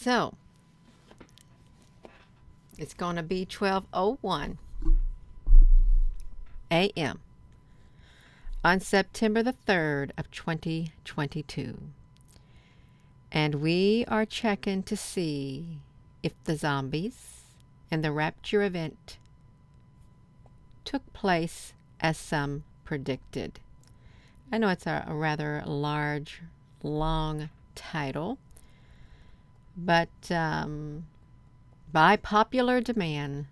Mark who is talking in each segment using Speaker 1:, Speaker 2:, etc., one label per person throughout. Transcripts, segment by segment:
Speaker 1: So it's going to be 12:01 a.m. on September the 3rd of 2022. And we are checking to see if the zombies and the Rapture event took place as some predicted. I know it's a rather large, long title, but by popular demand,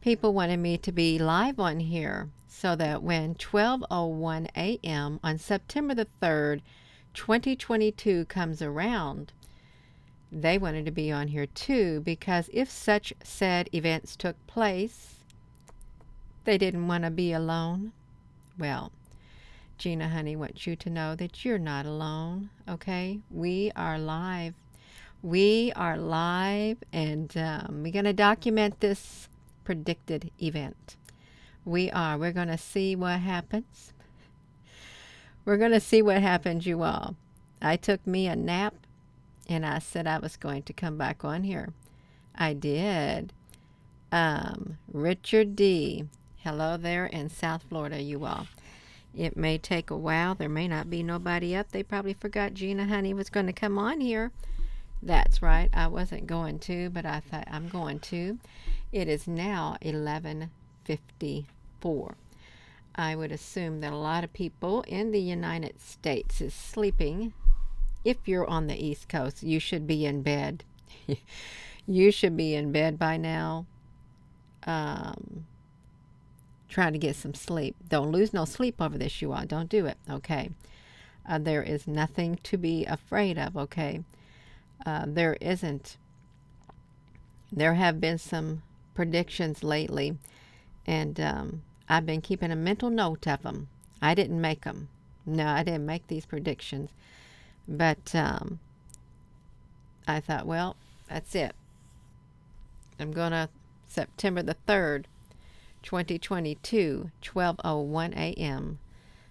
Speaker 1: people wanted me to be live on here so that when 12:01 a.m. on September the 3rd, 2022 comes around, they wanted to be on here too, because if such said events took place, they didn't want to be alone. Well, Gina, honey, wants you to know that you're not alone, okay? We are live. We are live, and we're going to document this predicted event. We're going to see what happens. We're going to see what happens, you all. I took me a nap, and I said I was going to come back on here. I did. Richard D. Hello there in South Florida, you all. It may take a while. There may not be nobody up. They probably forgot Gina, honey, was going to come on here. That's right. I wasn't going to, but I thought I'm going to. It is now 11:54. I would assume that a lot of people in the United States is sleeping. If you're on the East Coast, you should be in bed. You should be in bed by now. Trying to get some sleep. Don't lose no sleep over this, you all. Don't do it, okay? There is nothing to be afraid of, okay? There isn't. There have been some predictions lately, and I've been keeping a mental note of them. I didn't make them. No, I didn't make these predictions. But I thought, well, that's it. I'm going to September the 3rd, 2022, 12:01 a.m.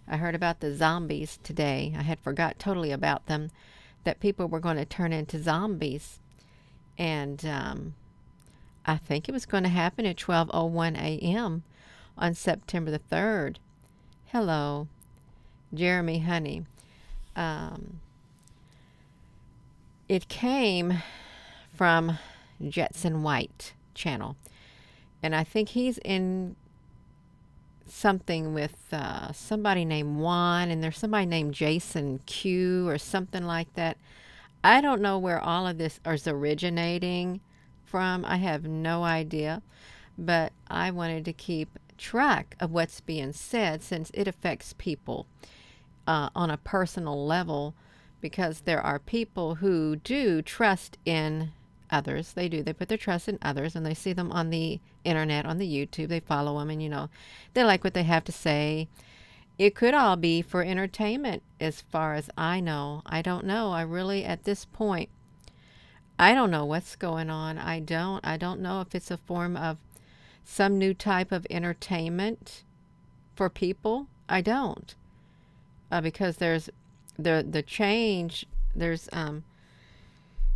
Speaker 1: I heard about the zombies today. I had forgot totally about them, that people were going to turn into zombies. And I think it was going to happen at 12:01 a.m. on September the 3rd. Hello, Jeremy, honey. It came from Jetson White channel. And I think he's in something with somebody named Juan, and there's somebody named Jason Q or something like that. I don't know where all of this is originating from. I have no idea. But I wanted to keep track of what's being said, since it affects people on a personal level, because there are people who do trust in others. They do. They put their trust in others, and they see them on the internet, on the YouTube. They follow them, and, you know, they like what they have to say. It could all be for entertainment, as far as I know. I don't know. I really, at this point, I don't know what's going on. I don't know if it's a form of some new type of entertainment for people. I don't. Because there's the change. There's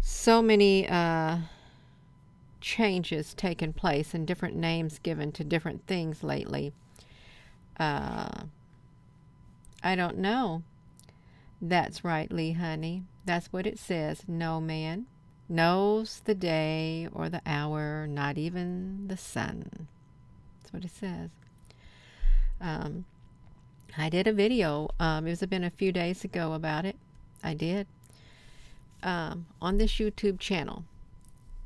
Speaker 1: so many changes taking place and different names given to different things lately. I don't know. That's right, Lee, honey. That's what it says. No man knows the day or the hour, not even the sun. That's what it says. I did a video. It was been a few days ago about it. I did. On this YouTube channel.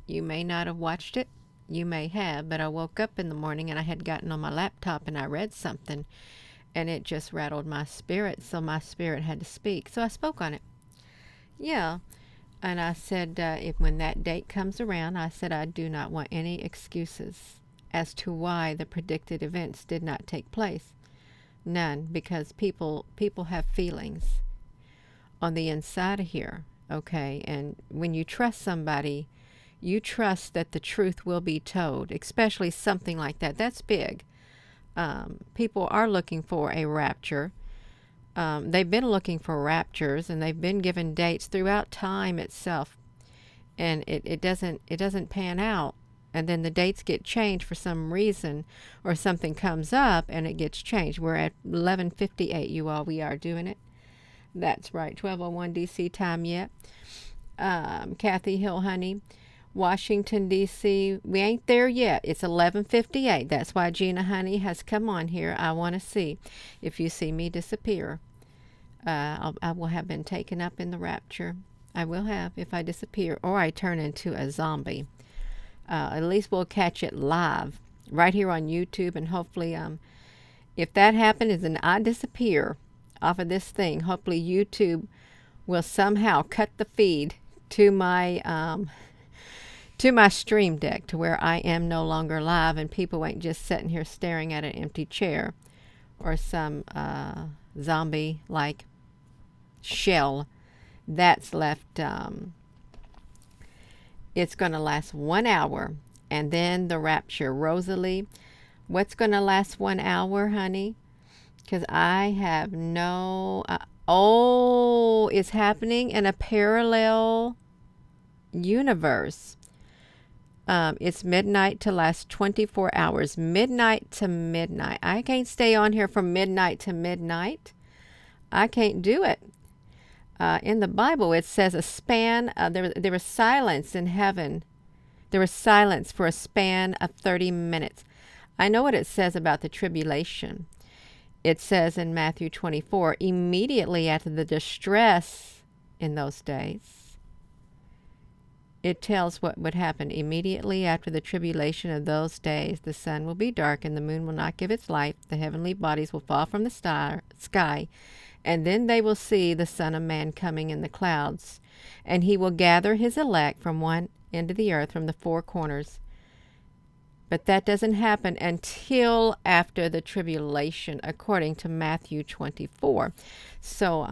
Speaker 1: You may not have watched it. You may have, but I woke up in the morning and I had gotten on my laptop and I read something, and it just rattled my spirit, so my spirit had to speak. So I spoke on it. Yeah. And I said, when that date comes around, I said I do not want any excuses as to why the predicted events did not take place. None, because people have feelings on the inside of here. Okay, and when you trust somebody, you trust that the truth will be told, especially something like that. That's big. People are looking for a rapture. They've been looking for raptures, and they've been given dates throughout time itself. and it doesn't pan out, and then the dates get changed for some reason, or something comes up and it gets changed. We're at 11:58, you all. We are doing it. That's right, 12:01 DC time yet. Kathy Hill, honey. Washington, D.C. We ain't there yet. It's 11:58. That's why Gina, honey, has come on here. I want to see if you see me disappear. I will have been taken up in the rapture. I will have, if I disappear or I turn into a zombie. At least we'll catch it live right here on YouTube, and hopefully if that happens and I disappear off of this thing, hopefully YouTube will somehow cut the feed to my stream deck to where I am no longer live, and people ain't just sitting here staring at an empty chair or some zombie like shell that's left. It's going to last 1 hour, and then the rapture. Rosalie, what's going to last 1 hour, honey? Because I have no... oh, it's happening in a parallel universe. It's midnight to last 24 hours. Midnight to midnight. I can't stay on here from midnight to midnight. I can't do it. In the Bible, it says a span. There was silence in heaven. There was silence for a span of 30 minutes. I know what it says about the tribulation. It says in Matthew 24, immediately after the distress in those days, it tells what would happen. Immediately after the tribulation of those days, the sun will be dark and the moon will not give its light. The heavenly bodies will fall from the sky, and then they will see the Son of Man coming in the clouds. And he will gather his elect from one end of the earth, from the four corners. But that doesn't happen until after the tribulation, according to Matthew 24. So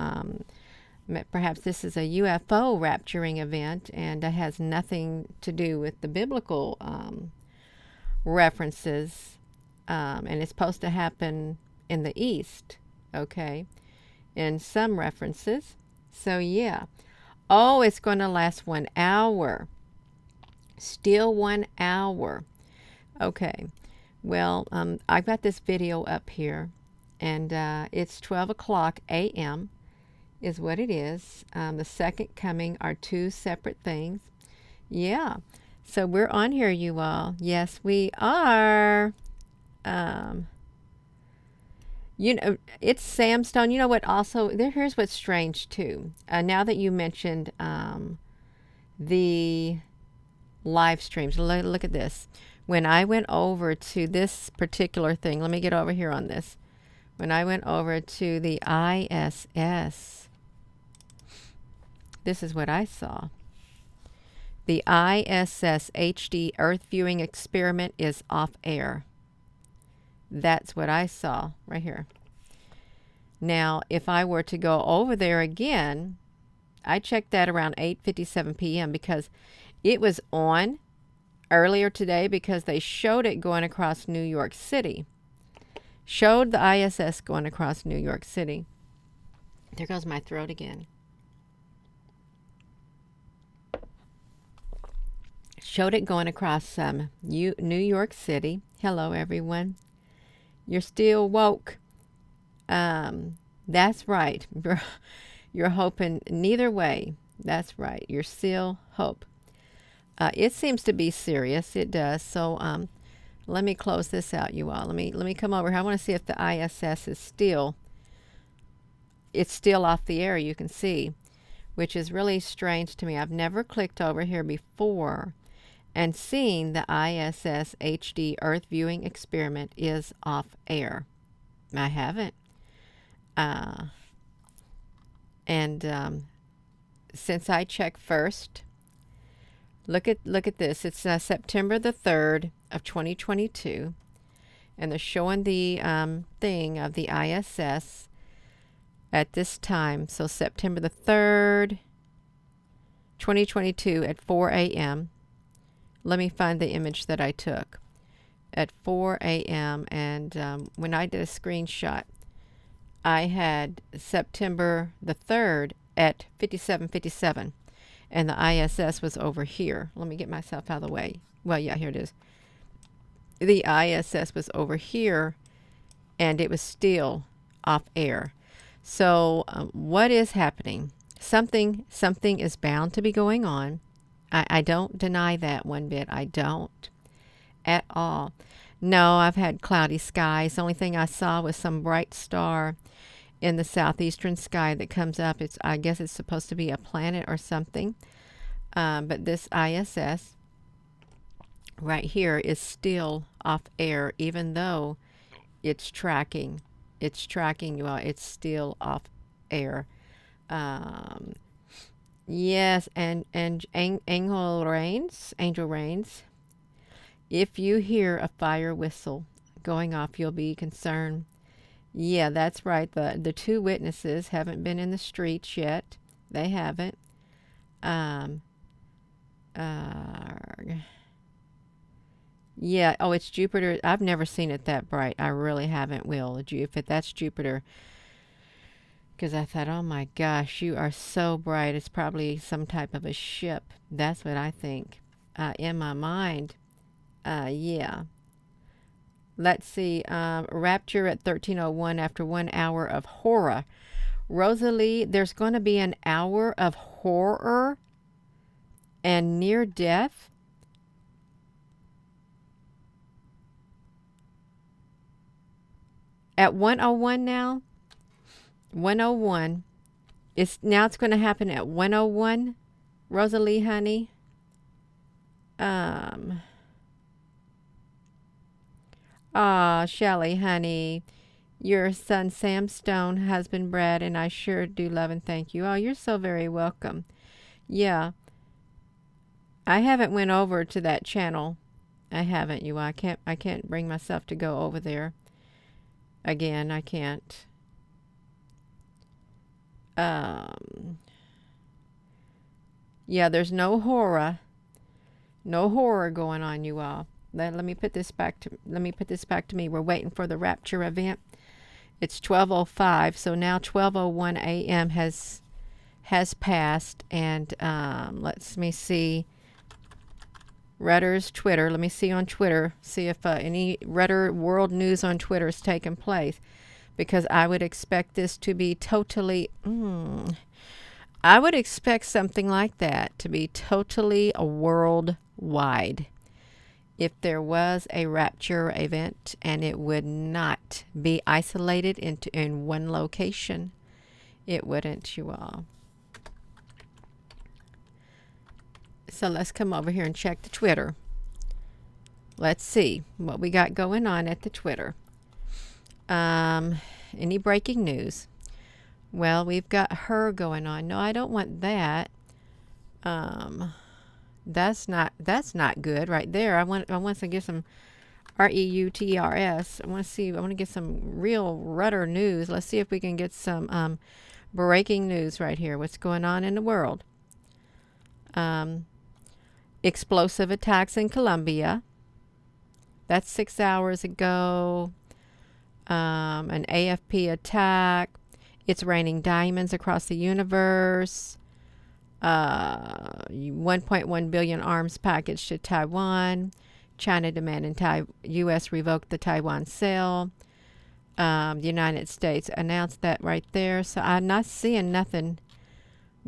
Speaker 1: perhaps this is a UFO rapturing event, and it has nothing to do with the biblical references. And it's supposed to happen in the East, okay, in some references. So, yeah. Oh, it's going to last 1 hour. Still 1 hour. Okay, well, I've got this video up here, and it's 12 o'clock a.m. is what it is. The second coming are two separate things. Yeah, so we're on here, you all. Yes, we are. You know, it's Samstone. You know what, also, here's what's strange, too. Now that you mentioned the live streams, look at this. When I went over to this particular thing, let me get over here on this. When I went over to the ISS, this is what I saw. The ISS HD Earth viewing experiment is off air. That's what I saw right here. Now, if I were to go over there again, I checked that around 8:57 p.m. because it was on earlier today, because they showed it going across New York City. Showed the ISS going across New York City. There goes my throat again. Showed it going across New York City. Hello, everyone. You're still woke. That's right. You're hoping neither way. That's right. You're still hope. It seems to be serious. It does. So let me close this out, you all. Let me come over here. I want to see if the ISS is still. It's still off the air. You can see, which is really strange to me. I've never clicked over here before and seen the ISS HD Earth viewing experiment is off air. I haven't. Since I checked first. Look at this. It's September the 3rd of 2022, and they're showing the thing of the ISS at this time. So September the 3rd, 2022 at 4 a.m. Let me find the image that I took at 4 a.m. And when I did a screenshot, I had September the 3rd at 57:57. and the ISS was over here. Let me get myself out of the way. Well, yeah, here it is. The ISS was over here, and it was still off air. So what is happening? Something is bound to be going on. I don't deny that one bit. I don't at all. No, I've had cloudy skies. The only thing I saw was some bright star in the southeastern sky that comes up. I guess it's supposed to be a planet or something. But this ISS right here is still off air, even though it's tracking you all. It's still off air. Yes, and angel rains. If you hear a fire whistle going off, you'll be concerned. Yeah, that's right. The two witnesses haven't been in the streets yet. They haven't. Yeah. Oh, it's Jupiter. I've never seen it that bright. I really haven't, Will. If that's Jupiter, because I thought, oh my gosh, you are so bright. It's probably some type of a ship. That's what I think in my mind. Yeah. Let's see. Rapture at 13:01 after 1 hour of horror. Rosalie, there's going to be an hour of horror and near death. At 1:01 now. 1:01. It's going to happen at 1:01. Rosalie, honey. Shelley, honey. Your son Sam Stone, husband Brad, and I sure do love and thank you. Oh, you're so very welcome. Yeah. I haven't went over to that channel. I haven't, you. I can't bring myself to go over there. Again, I can't. Yeah, there's no horror going on, you all. Let me put this back to me. We're waiting for the Rapture event. It's 12:05, so now 12:01 a.m. has passed, and let me see. Rudder's Twitter. Let me see on Twitter. See if any Rudder world news on Twitter is taking place, because I would expect this to be totally. I would expect something like that to be totally worldwide. If there was a Rapture event, and it would not be isolated in one location. It wouldn't, you all. So let's come over here and check the Twitter. Let's see what we got going on at the Twitter. Any breaking news? Well, we've got her going on. No, I don't want that. That's not good right there. I want to get some REUTERS. I want to get some real Rudder news. Let's see if we can get some breaking news right here. What's going on in the world? Explosive attacks in Colombia. That's 6 hours ago. An AFP attack. It's raining diamonds across the universe. 1.1 billion arms package to Taiwan. China demanding U.S. revoke the Taiwan sale. The United States announced that right there. So I'm not seeing nothing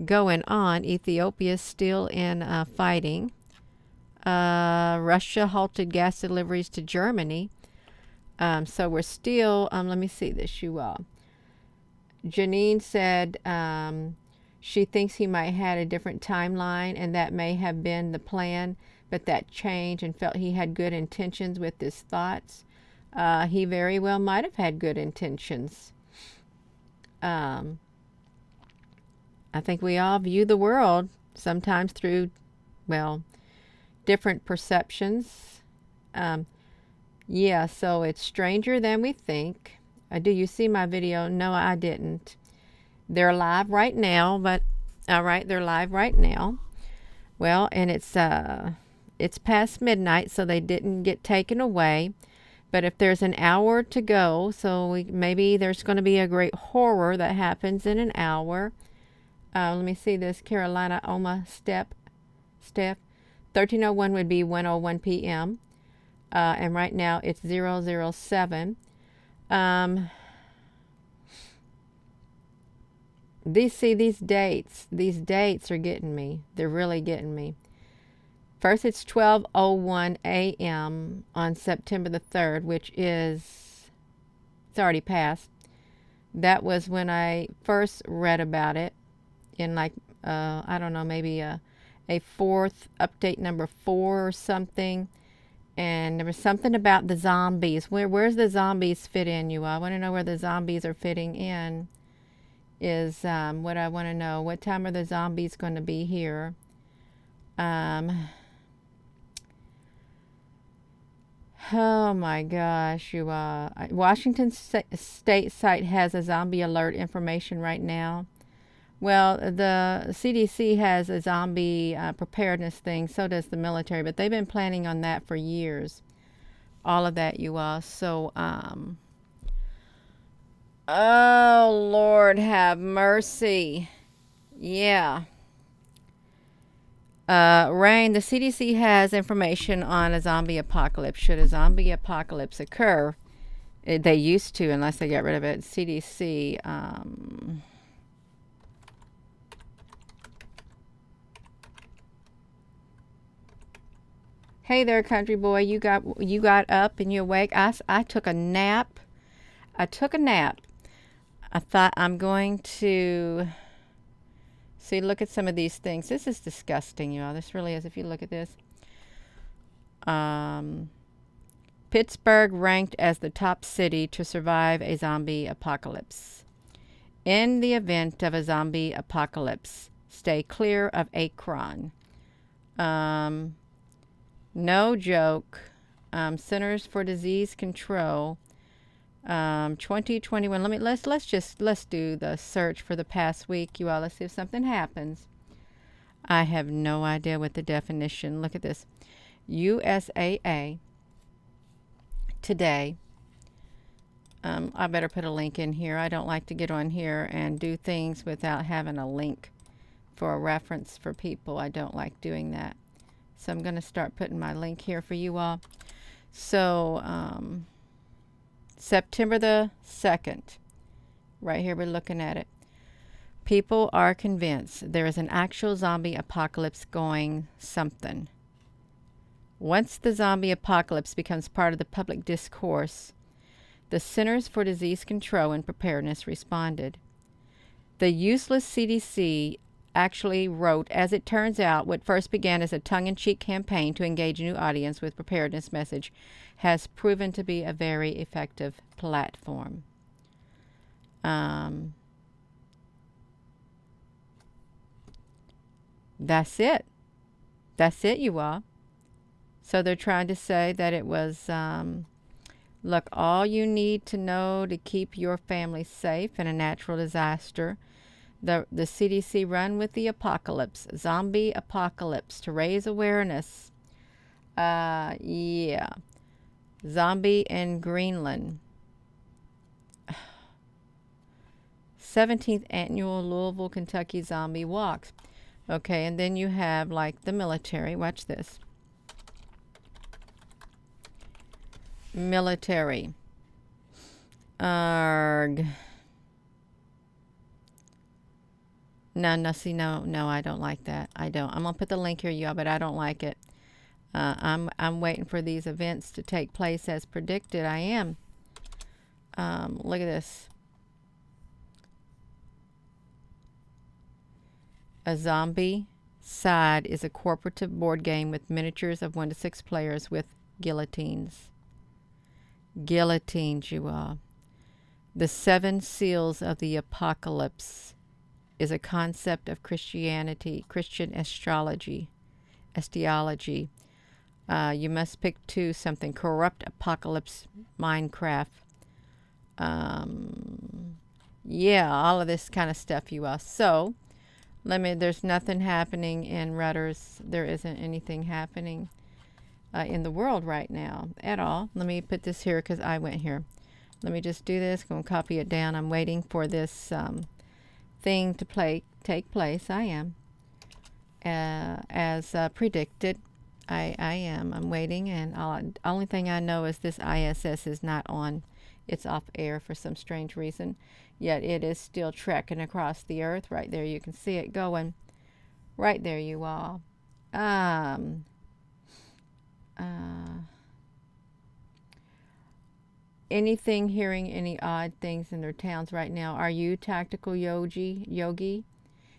Speaker 1: going on. Ethiopia's still in fighting. Russia halted gas deliveries to Germany. So we're still, let me see this, you all. Janine said she thinks he might have had a different timeline, and that may have been the plan, but that changed, and felt he had good intentions with his thoughts. He very well might have had good intentions. I think we all view the world sometimes through, well, different perceptions. Yeah, so it's stranger than we think. Do you see my video? No, I didn't. They're live right now, but all right, they're live right now. Well, and it's past midnight, so they didn't get taken away. But if there's an hour to go, so maybe there's going to be a great horror that happens in an hour. Let me see this. Carolina, Oma, Steph. 1301 would be 1:01 p.m. And right now it's 007. These dates are getting me. They're really getting me. First, it's 12:01 a.m. on September the 3rd, which is, it's already passed. That was when I first read about it in like, I don't know, maybe a fourth, update number 4 or something. And there was something about the zombies. Where's the zombies fit in, you all? I want to know where the zombies are fitting in is what I want to know. What time are the zombies going to be here? Oh my gosh, you all. Washington State site has a zombie alert information right now. Well, the CDC has a zombie preparedness thing, so does the military, but they've been planning on that for years. All of that, you all. So, oh, Lord have mercy. Yeah. Rain, the CDC has information on a zombie apocalypse. Should a zombie apocalypse occur, they used to, unless they got rid of it. CDC, hey there, country boy. You got up and you awake. I took a nap. I thought I'm going to see, look at some of these things. This is disgusting, you know. This really is. If you look at this. Pittsburgh ranked as the top city to survive a zombie apocalypse. In the event of a zombie apocalypse, stay clear of Akron. No joke. Centers for Disease Control. 2021. Let's do the search for the past week, you all. Let's see if something happens. I have no idea what the definition. Look at this. USAA today. I better put a link in here. I don't like to get on here and do things without having a link for a reference for people. I don't like doing that. So I'm going to start putting my link here for you all. So, September the 2nd, right here we're looking at it. People are convinced there is an actual zombie apocalypse going something. Once the zombie apocalypse becomes part of the public discourse, the Centers for Disease Control and Preparedness responded. The useless CDC actually wrote, as it turns out, what first began as a tongue-in-cheek campaign to engage a new audience with preparedness message has proven to be a very effective platform. That's it. That's it, you all. So they're trying to say that it was, look, all you need to know to keep your family safe in a natural disaster. The CDC run with the apocalypse, zombie apocalypse, to raise awareness. Yeah. Zombie in Greenland. 17th annual Louisville, Kentucky zombie walks. Okay, and then you have like the military. Watch this. Military. Arg. No, see, no, I don't like that. I don't. I'm going to put the link here, y'all, but I don't like it. I'm waiting for these events to take place as predicted. I am. Look at this. A zombie side is a cooperative board game with miniatures of 1 to 6 players with guillotines. Guillotines, you all. The 7 seals of the apocalypse is a concept of Christianity, Christian astrology. You must pick 2 something. Corrupt apocalypse, Minecraft. Yeah, all of this kind of stuff, you all. So, there's nothing happening in Rutter's. There isn't anything happening in the world right now at all. Let me put this here because I went here. Let me just do this. Go and copy it down. I'm waiting for this thing to take place. I am. As predicted. I am. I'm waiting, and only thing I know is this ISS is not on. It's off air for some strange reason. Yet it is still trekking across the earth. Right there, you can see it going. Right there, you all. Anything hearing any odd things in their towns right now? Are you Tactical Yogi?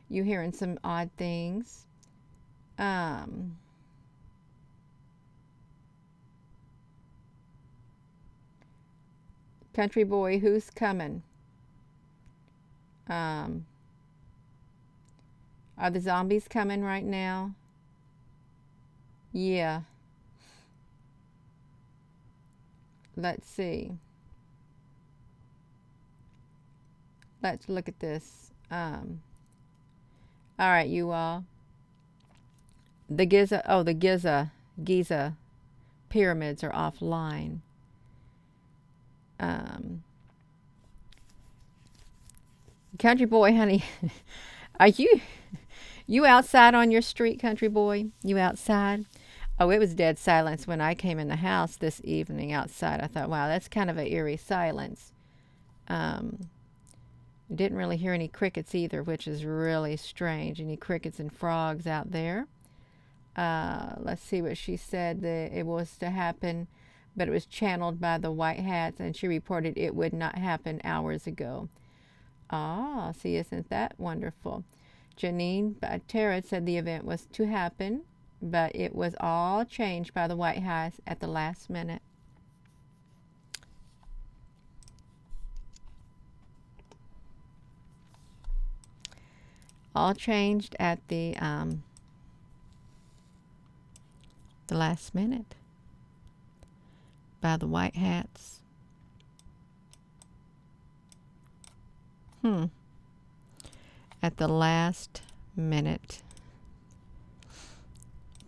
Speaker 1: You hearing some odd things? Country boy, who's coming? Are the zombies coming right now? Yeah. Let's see. Let's look at this. All right, you all. The Giza pyramids are offline. Country boy, honey, are you outside on your street, country boy? You outside? Oh, it was dead silence when I came in the house this evening outside. I thought, wow, that's kind of an eerie silence. Didn't really hear any crickets either, which is really strange. Any crickets and frogs out there? Let's see what she said. It was to happen, but it was channeled by the White Hats, and she reported it would not happen hours ago. Ah, see, isn't that wonderful? Janine Tarrant said the event was to happen, but it was all changed by the White Hats at the last minute. All changed at the last minute by the White Hats. At the last minute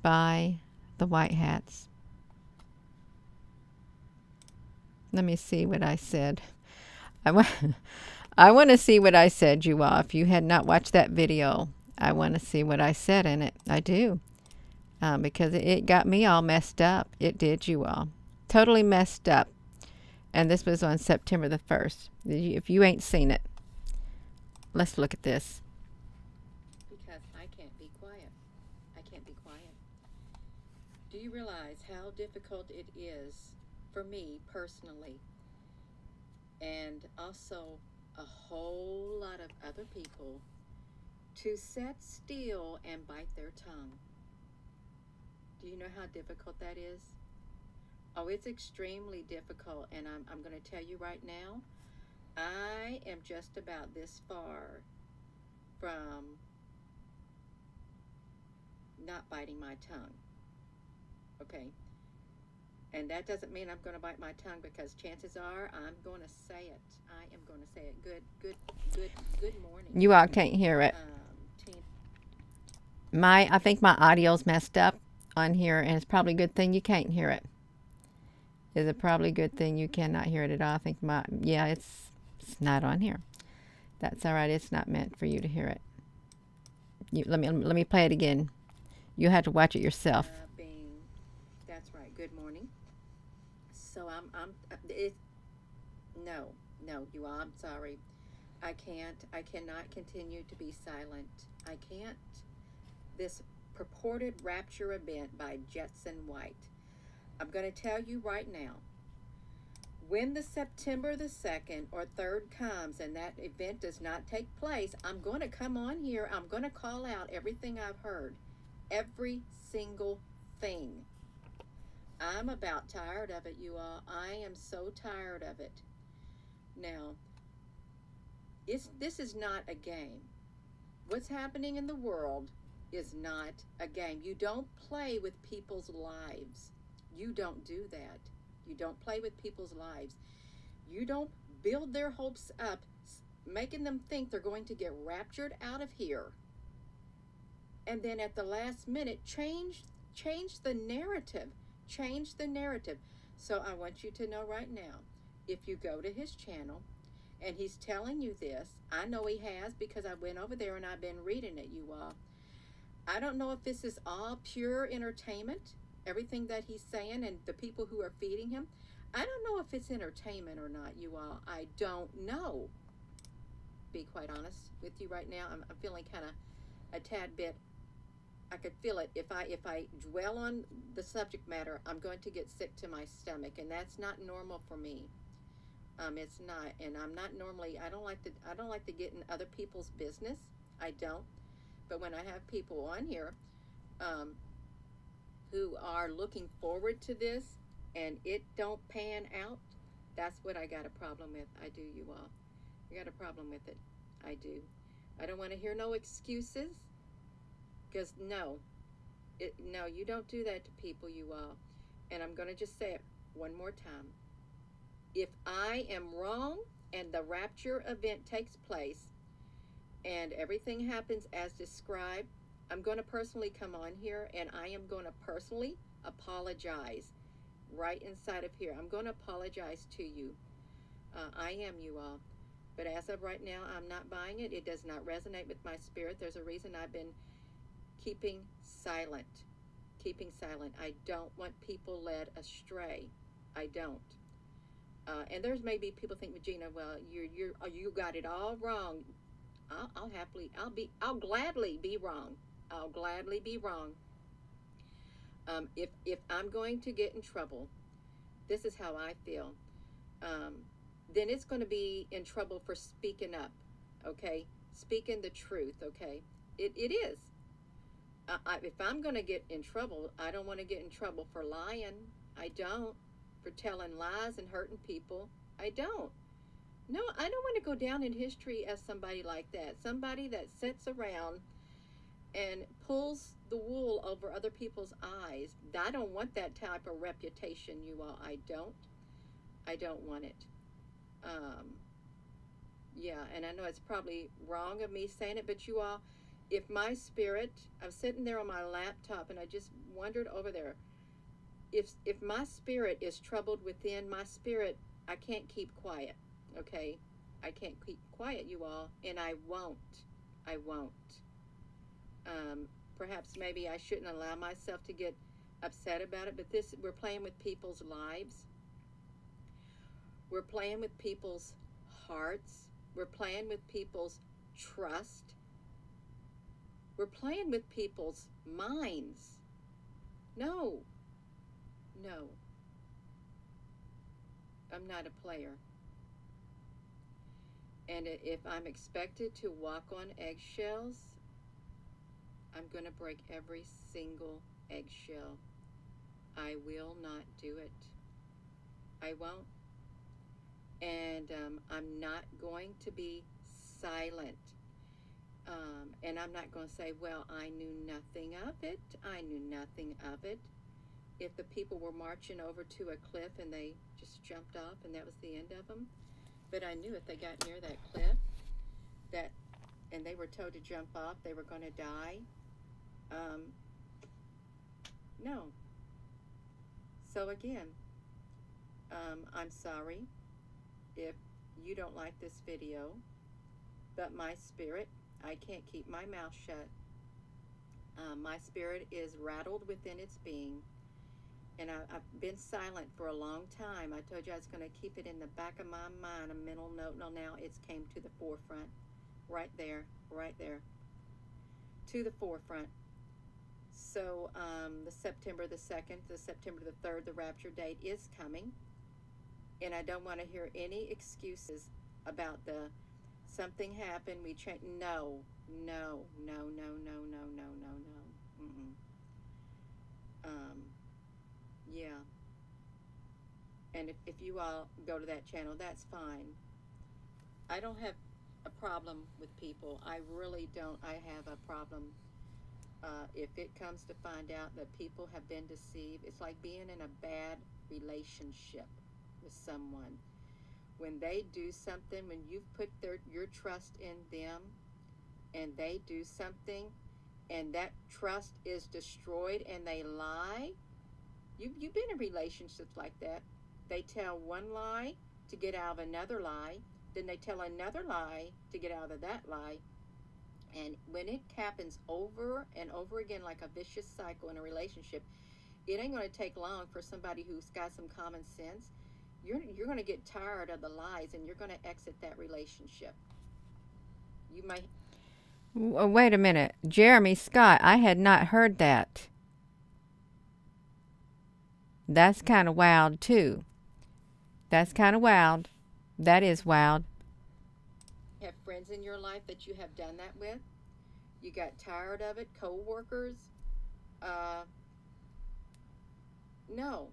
Speaker 1: by the White Hats. Let me see what I said. I want to see what I said, you all. If you had not watched that video, I want to see what I said in it. I do. Because it got me all messed up. It did, you all. Totally messed up. And this was on September the 1st. If you ain't seen it, let's look at this. Because I can't be quiet. I can't be quiet. Do you realize how difficult it is for me personally, and also a whole lot of other people, to sit still and bite their tongue? Do you know how difficult that is? Oh, it's extremely difficult, and I'm going to tell you right now, I am just about this far from not biting my tongue. Okay? And that doesn't mean I'm going to bite my tongue, because chances are I'm going to say it. I am going to say it. Good morning. You all can't hear it. I think my audio's messed up on here, and it's probably a good thing you can't hear it. Is it probably a good thing you cannot hear it at all? I think it's not on here. That's all right. It's not meant for you to hear it. Let me play it again. You have to watch it yourself. That's right. Good morning. So no, you all, I'm sorry. I cannot continue to be silent. I can't. This purported rapture event by Jetson White. I'm going to tell you right now, when the September the 2nd or 3rd comes and that event does not take place, I'm going to come on here. I'm going to call out everything I've heard. Every single thing. I'm about tired of it, you all. I am so tired of it. Now, this is not a game. What's happening in the world is not a game. You don't play with people's lives. You don't do that. You don't play with people's lives. You don't build their hopes up, making them think they're going to get raptured out of here, and then at the last minute change the narrative. Change the narrative. So I want you to know right now, if you go to his channel,
Speaker 2: And he's telling you this. I know he has because I went over there and I've been reading it, you all. I don't know if this is all pure entertainment, everything that he's saying and the people who are feeding him. I don't know if it's entertainment or not, you all. I don't know. Be quite honest with you right now. I'm feeling kind of a tad bit. I could feel it. If I dwell on the subject matter, I'm going to get sick to my stomach, and that's not normal for me. It's not, and I'm not normally. I don't like to get in other people's business. I don't. But when I have people on here um, who are looking forward to this and it don't pan out, that's what I got a problem with. I do, you all. I got a problem with it. I do. I don't want to hear no excuses because no, no, you don't do that to people, you all. And I'm going to just say it one more time. If I am wrong and the rapture event takes place and everything happens as described, I'm going to personally come on here and I am going to personally apologize right inside of here. I'm going to apologize to you. I am, you all. But as of right now, I'm not buying it. It does not resonate with my spirit. There's a reason I've been keeping silent. Keeping silent. I don't want people led astray. I don't. And there's maybe people think, Regina, well, you got it all wrong. I'll gladly be wrong. I'll gladly be wrong. If I'm going to get in trouble, this is how I feel. Then it's going to be in trouble for speaking up. Okay, speaking the truth. Okay, it is. If I'm going to get in trouble, I don't want to get in trouble for lying. I don't. For telling lies and hurting people. I don't. No, I don't want to go down in history as somebody like that. Somebody that sits around and pulls the wool over other people's eyes. I don't want that type of reputation, you all. I don't. I don't want it. Yeah, and I know it's probably wrong of me saying it, but you all, if my spirit, I'm sitting there on my laptop and I just wandered over there. If my spirit is troubled within my spirit, I can't keep quiet. Okay, I can't keep quiet, you all, and I won't. I won't. Perhaps maybe I shouldn't allow myself to get upset about it, but we're playing with people's lives. We're playing with people's hearts. We're playing with people's trust. We're playing with people's minds. No. No. I'm not a player. And if I'm expected to walk on eggshells, I'm going to break every single eggshell. I will not do it. I won't. And I'm not going to be silent. And I'm not going to say, well, I knew nothing of it. I knew nothing of it. If the people were marching over to a cliff and they just jumped off and that was the end of them. But I knew if they got near that cliff and they were told to jump off, they were going to die. No. So again, I'm sorry if you don't like this video, but my spirit, I can't keep my mouth shut. My spirit is rattled within its being. And I've been silent for a long time. I told you I was going to keep it in the back of my mind, a mental note. No, now it's came to the forefront. Right there, to the forefront. So the September the 2nd, the September the 3rd, the rapture date is coming. And I don't want to hear any excuses about something happened, we changed. No. Mm-mm. Yeah. And if you all go to that channel, that's fine. I don't have a problem with people. I really don't. I have a problem if it comes to find out that people have been deceived. It's like being in a bad relationship with someone. When they do something, when you've put your trust in them and they do something and that trust is destroyed and they lie, you've been in relationships like that. They tell one lie to get out of another lie, Then they tell another lie to get out of that lie. And when it happens over and over again, like a vicious cycle in a relationship, it ain't going to take long for somebody who's got some common sense. You're going to get tired of the lies, and you're going to exit that relationship. You might.
Speaker 1: Wait a minute. Jeremy Scott, I had not heard that. That's kind of wild, too. That's kind of wild. That is wild.
Speaker 2: Have friends in your life that you have done that with. You got tired of it. Co-workers. No,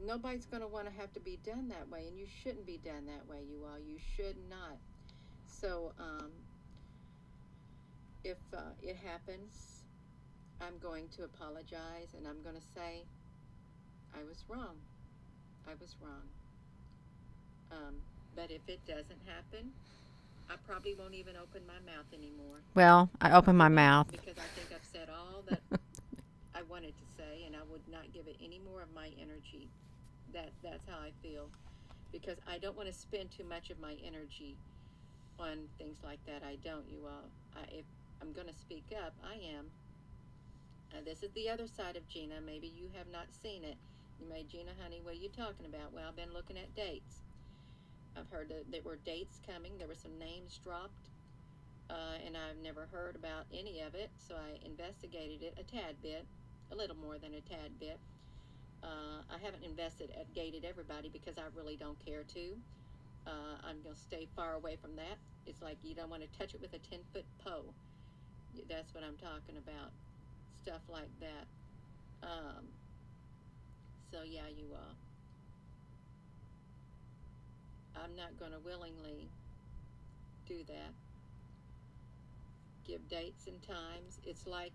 Speaker 2: nobody's going to want to have to be done that way, and you shouldn't be done that way, you all. You should not. So if it happens, I'm going to apologize, and I'm going to say I was wrong. I was wrong. But if it doesn't happen, I probably won't even open my mouth anymore.
Speaker 1: Well, I opened my mouth.
Speaker 2: Because I think I've said all that I wanted to say, and I would not give it any more of my energy. That's how I feel. Because I don't want to spend too much of my energy on things like that. I don't, you all. If I'm going to speak up, I am. This is the other side of Gina. Maybe you have not seen it. You may, Gina, honey, what are you talking about? Well, I've been looking at dates. I've heard that there were dates coming. There were some names dropped, and I've never heard about any of it, so I investigated it a tad bit, a little more than a tad bit. I haven't investigated everybody because I really don't care to. I'm going to stay far away from that. It's like you don't want to touch it with a 10-foot pole. That's what I'm talking about. Stuff like that. So, yeah, you all. I'm not going to willingly do that. Give dates and times. It's like,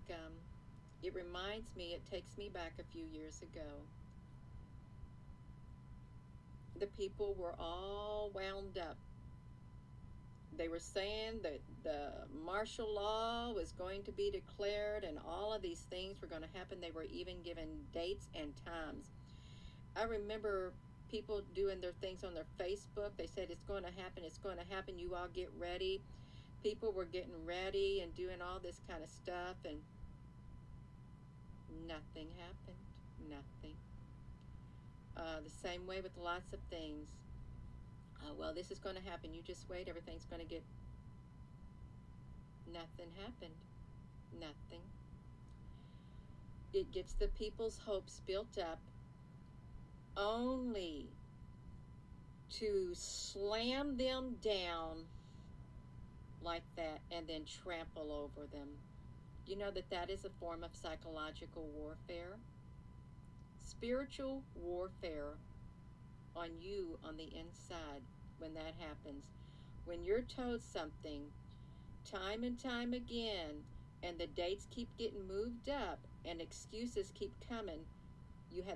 Speaker 2: it reminds me, it takes me back a few years ago. The people were all wound up. They were saying that the martial law was going to be declared and all of these things were going to happen. They were even given dates and times. I remember people doing their things on their Facebook. They said it's going to happen, it's going to happen, you all get ready. People were getting ready and doing all this kind of stuff, and nothing happened. Nothing. The same way with lots of things. Well, this is going to happen, you just wait, everything's going to get. Nothing happened. Nothing. It gets the people's hopes built up only to slam them down like that and then trample over them. You know that is a form of psychological warfare? Spiritual warfare on you on the inside when that happens. When you're told something time and time again and the dates keep getting moved up and excuses keep coming,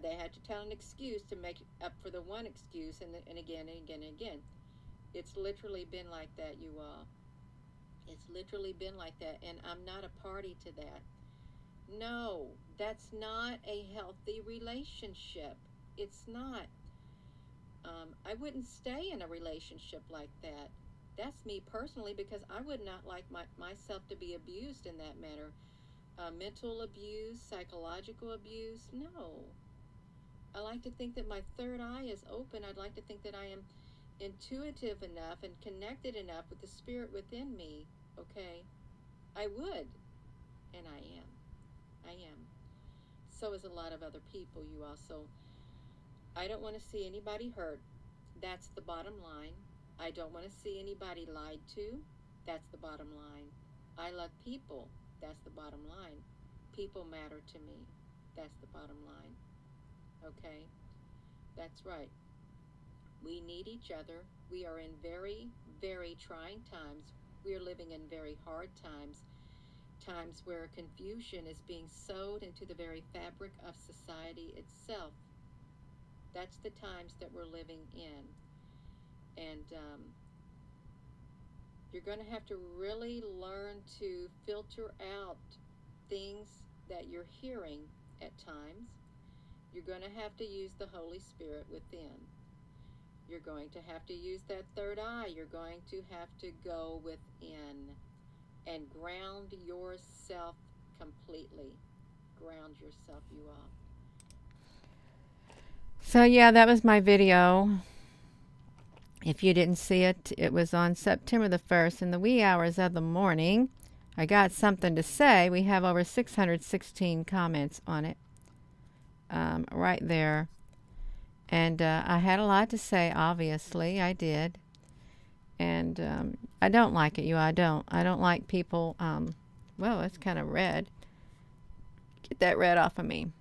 Speaker 2: they had to tell an excuse to make up for the one excuse, and again and again and again. It's literally been like that, you all. It's literally been like that, and I'm not a party to that. No, that's not a healthy relationship. It's not. I wouldn't stay in a relationship like that. That's me personally, because I would not like myself to be abused in that manner. Mental abuse, psychological abuse, no. I like to think that my third eye is open. I'd like to think that I am intuitive enough and connected enough with the spirit within me, okay? I would, and I am. I am. So is a lot of other people, you also. I don't want to see anybody hurt. That's the bottom line. I don't want to see anybody lied to. That's the bottom line. I love people. That's the bottom line. People matter to me. That's the bottom line. Okay? That's right. We need each other. We are in very, very trying times. We are living in very hard times. Times where confusion is being sewed into the very fabric of society itself. That's the times that we're living in. And you're going to have to really learn to filter out things that you're hearing at times. You're going to have to use the Holy Spirit within. You're going to have to use that third eye. You're going to have to go within and ground yourself completely. Ground yourself, you all.
Speaker 1: So yeah, that was my video. If you didn't see it, it was on September the 1st in the wee hours of the morning. I got something to say. We have over 616 comments on it right there. And I had a lot to say, obviously. I did. And I don't like it, I don't. I don't like people, well, it's kind of red. Get that red off of me.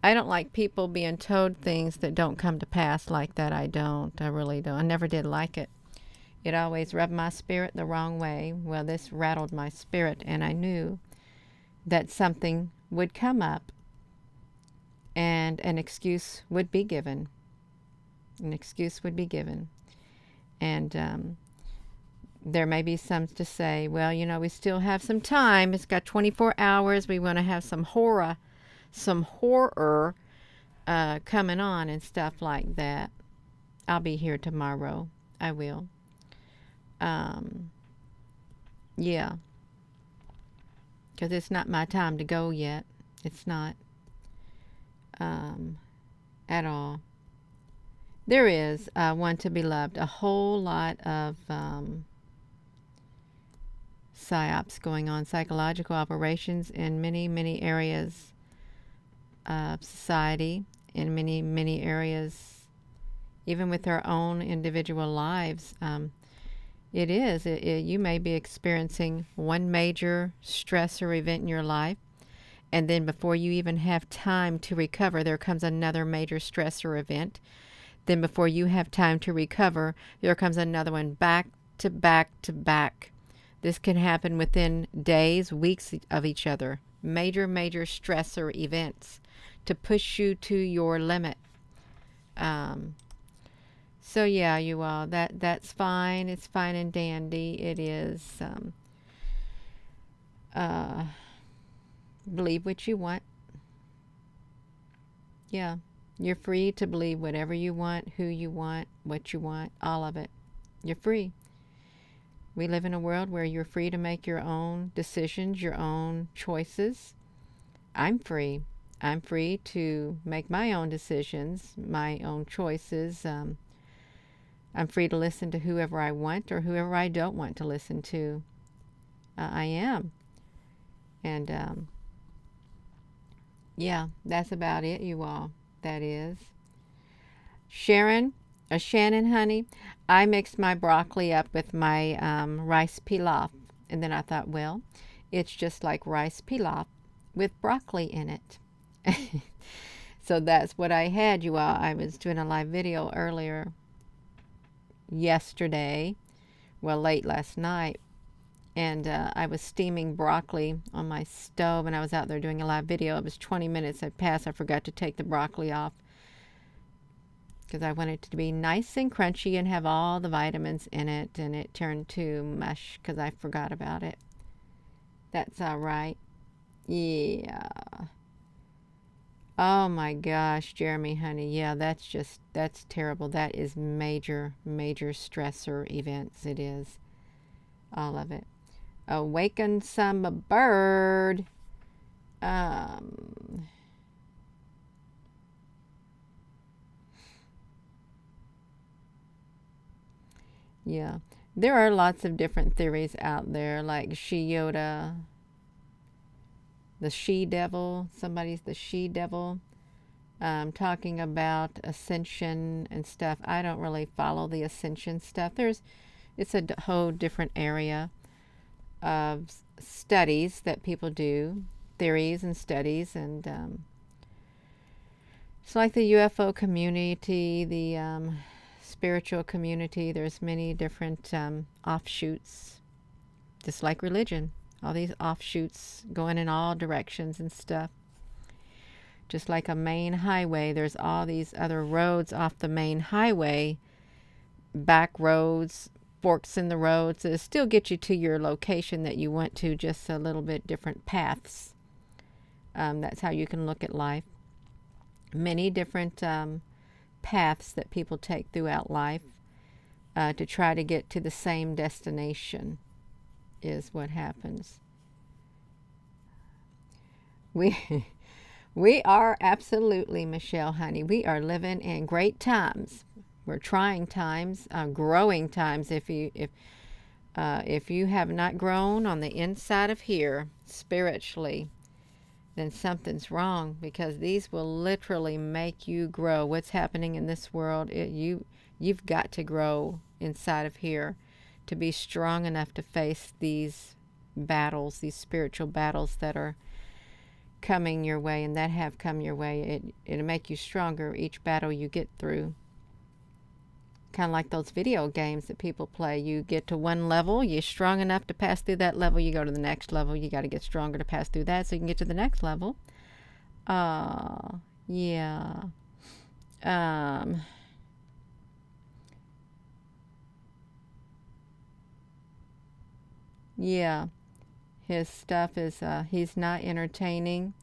Speaker 1: I don't like people being told things that don't come to pass like that. I don't. I really don't. I never did like it. It always rubbed my spirit the wrong way. Well, this rattled my spirit, and I knew that something would come up and an excuse would be given. An excuse would be given. And there may be some to say, well, you know, we still have some time. It's got 24 hours. We want to have some horror coming on and stuff like that. I'll be here tomorrow. I will. Yeah. Because it's not my time to go yet. It's not. At all. There is one to be loved. A whole lot of psyops going on, psychological operations in many, many areas of society, in many, many areas, even with our own individual lives. It is. You may be experiencing one major stress or event in your life, and then before you even have time to recover, there comes another major stress or event. Then before you have time to recover, there comes another one back to back to back. This can happen within days, weeks of each other. Major, major stressor events to push you to your limit. So yeah, you all, that's fine. It's fine and dandy. It is. Believe what you want. Yeah. You're free to believe whatever you want, who you want, what you want, all of it. You're free. We live in a world where you're free to make your own decisions, your own choices. I'm free. I'm free to make my own decisions, my own choices. I'm free to listen to whoever I want or whoever I don't want to listen to. I am. And yeah, that's about it, you all. That is. Shannon, honey, I mixed my broccoli up with my rice pilaf. And then I thought, well, it's just like rice pilaf with broccoli in it. So that's what I had, you all. I was doing a live video earlier yesterday, well, late last night. And I was steaming broccoli on my stove, and I was out there doing a live video. It was 20 minutes had passed. I forgot to take the broccoli off because I wanted it to be nice and crunchy and have all the vitamins in it, and it turned to mush because I forgot about it. That's all right. Yeah. Oh my gosh, Jeremy, honey. Yeah, that's terrible. That is major, major stressor events. It is. All of it. Awaken some bird. Yeah. There are lots of different theories out there, like She-Yoda, the she-devil. Somebody's the she-devil. Talking about ascension and stuff. I don't really follow the ascension stuff. It's a whole different area of studies that people do, theories and studies, and it's like the UFO community, the spiritual community. There's many different offshoots, just like religion. All these offshoots going in all directions and stuff. Just like a main highway, there's all these other roads off the main highway, back roads, forks in the roads that still get you to your location that you want to, just a little bit different paths. That's how you can look at life. Many different paths that people take throughout life to try to get to the same destination is what happens. We we are absolutely, Michelle, honey. We are living in great times. We're trying times, growing times. If you have not grown on the inside of here spiritually, then something's wrong, because these will literally make you grow. What's happening in this world, you've got to grow inside of here to be strong enough to face these battles, these spiritual battles that are coming your way and that have come your way. It'll make you stronger each battle you get through. Kind of like those video games that people play. You get to one level, you're strong enough to pass through that level, you go to the next level, you got to get stronger to pass through that so you can get to the next level. Yeah. Yeah. His stuff is, he's not entertaining.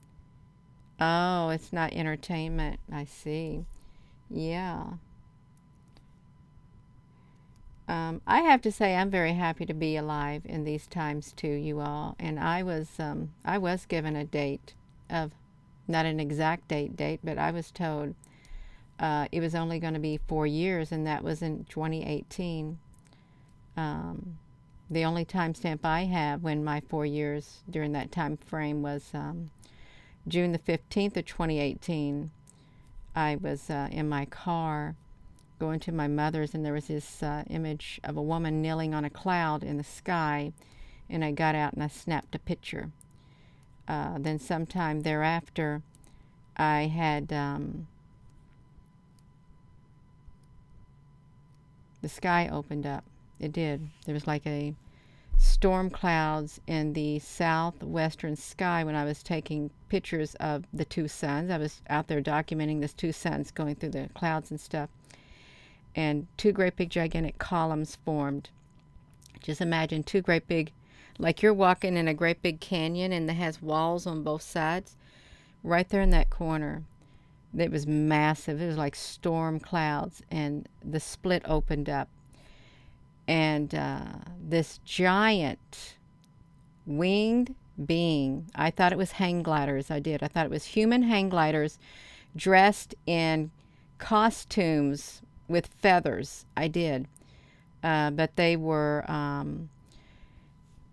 Speaker 1: Oh, it's not entertainment. I see. Yeah. I have to say I'm very happy to be alive in these times too, you all. And I was given a date of, not an exact date, but I was told it was only going to be 4 years, and that was in 2018. The only timestamp I have when my 4 years during that time frame was June the 15th of 2018. I was in my car going to my mother's, and there was this image of a woman kneeling on a cloud in the sky, and I got out and I snapped a picture. Then sometime thereafter, I had the sky opened up. It did. There was like a storm clouds in the southwestern sky when I was taking pictures of the two suns. I was out there documenting these two suns going through the clouds and stuff. And two great big gigantic columns formed. Just imagine two great big, like you're walking in a great big canyon and it has walls on both sides. Right there in that corner, it was massive. It was like storm clouds, and the split opened up. And this giant winged being, I thought it was hang gliders. I did. I thought it was human hang gliders dressed in costumes with feathers. I did. But they were,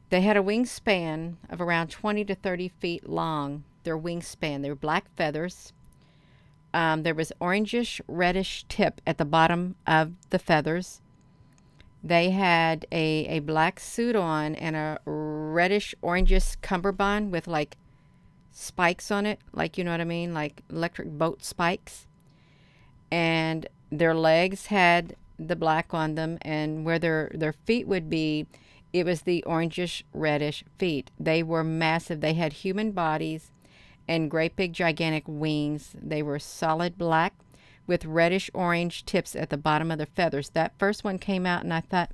Speaker 1: they had a wingspan of around 20 to 30 feet long. Their wingspan. They were black feathers. There was orangish, reddish tip at the bottom of the feathers. They had a black suit on and a reddish, orangish cummerbund with like spikes on it. Like, you know what I mean? Like electric boat spikes. And their legs had the black on them, and where their feet would be, it was the orangish, reddish feet. They were massive. They had human bodies and great big gigantic wings. They were solid black with reddish orange tips at the bottom of their feathers. That first one came out, and I thought,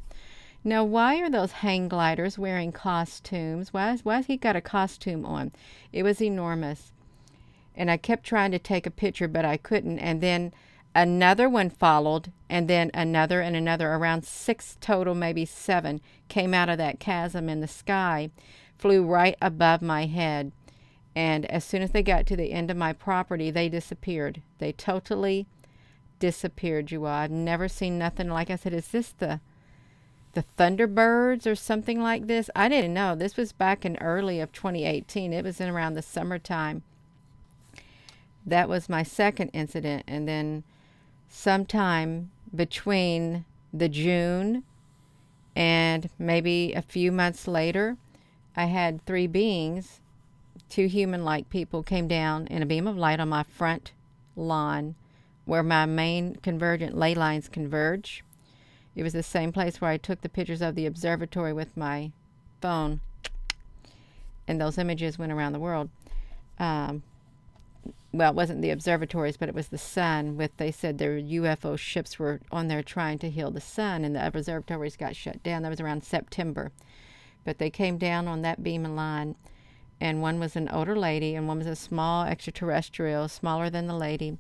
Speaker 1: now why are those hang gliders wearing costumes? Why has he got a costume on? It was enormous. And I kept trying to take a picture, but I couldn't. And then another one followed, and then another and another. Around 6 total, maybe 7, came out of that chasm in the sky, flew right above my head. And as soon as they got to the end of my property, they disappeared. They totally disappeared, you all. I've never seen nothing like. I said, is this the Thunderbirds or something like this? I didn't know. This was back in early of 2018. It was in around the summertime. That was my second incident. And then sometime between the June and maybe a few months later, I had 3 beings, 2 human-like people, came down in a beam of light on my front lawn where my main convergent ley lines converge. It was the same place where I took the pictures of the observatory with my phone, and those images went around the world. Well, it wasn't the observatories, but it was the sun. They said their UFO ships were on there trying to heal the sun, and the observatories got shut down. That was around September. But they came down on that beam and line, and one was an older lady, and one was a small extraterrestrial, smaller than the lady.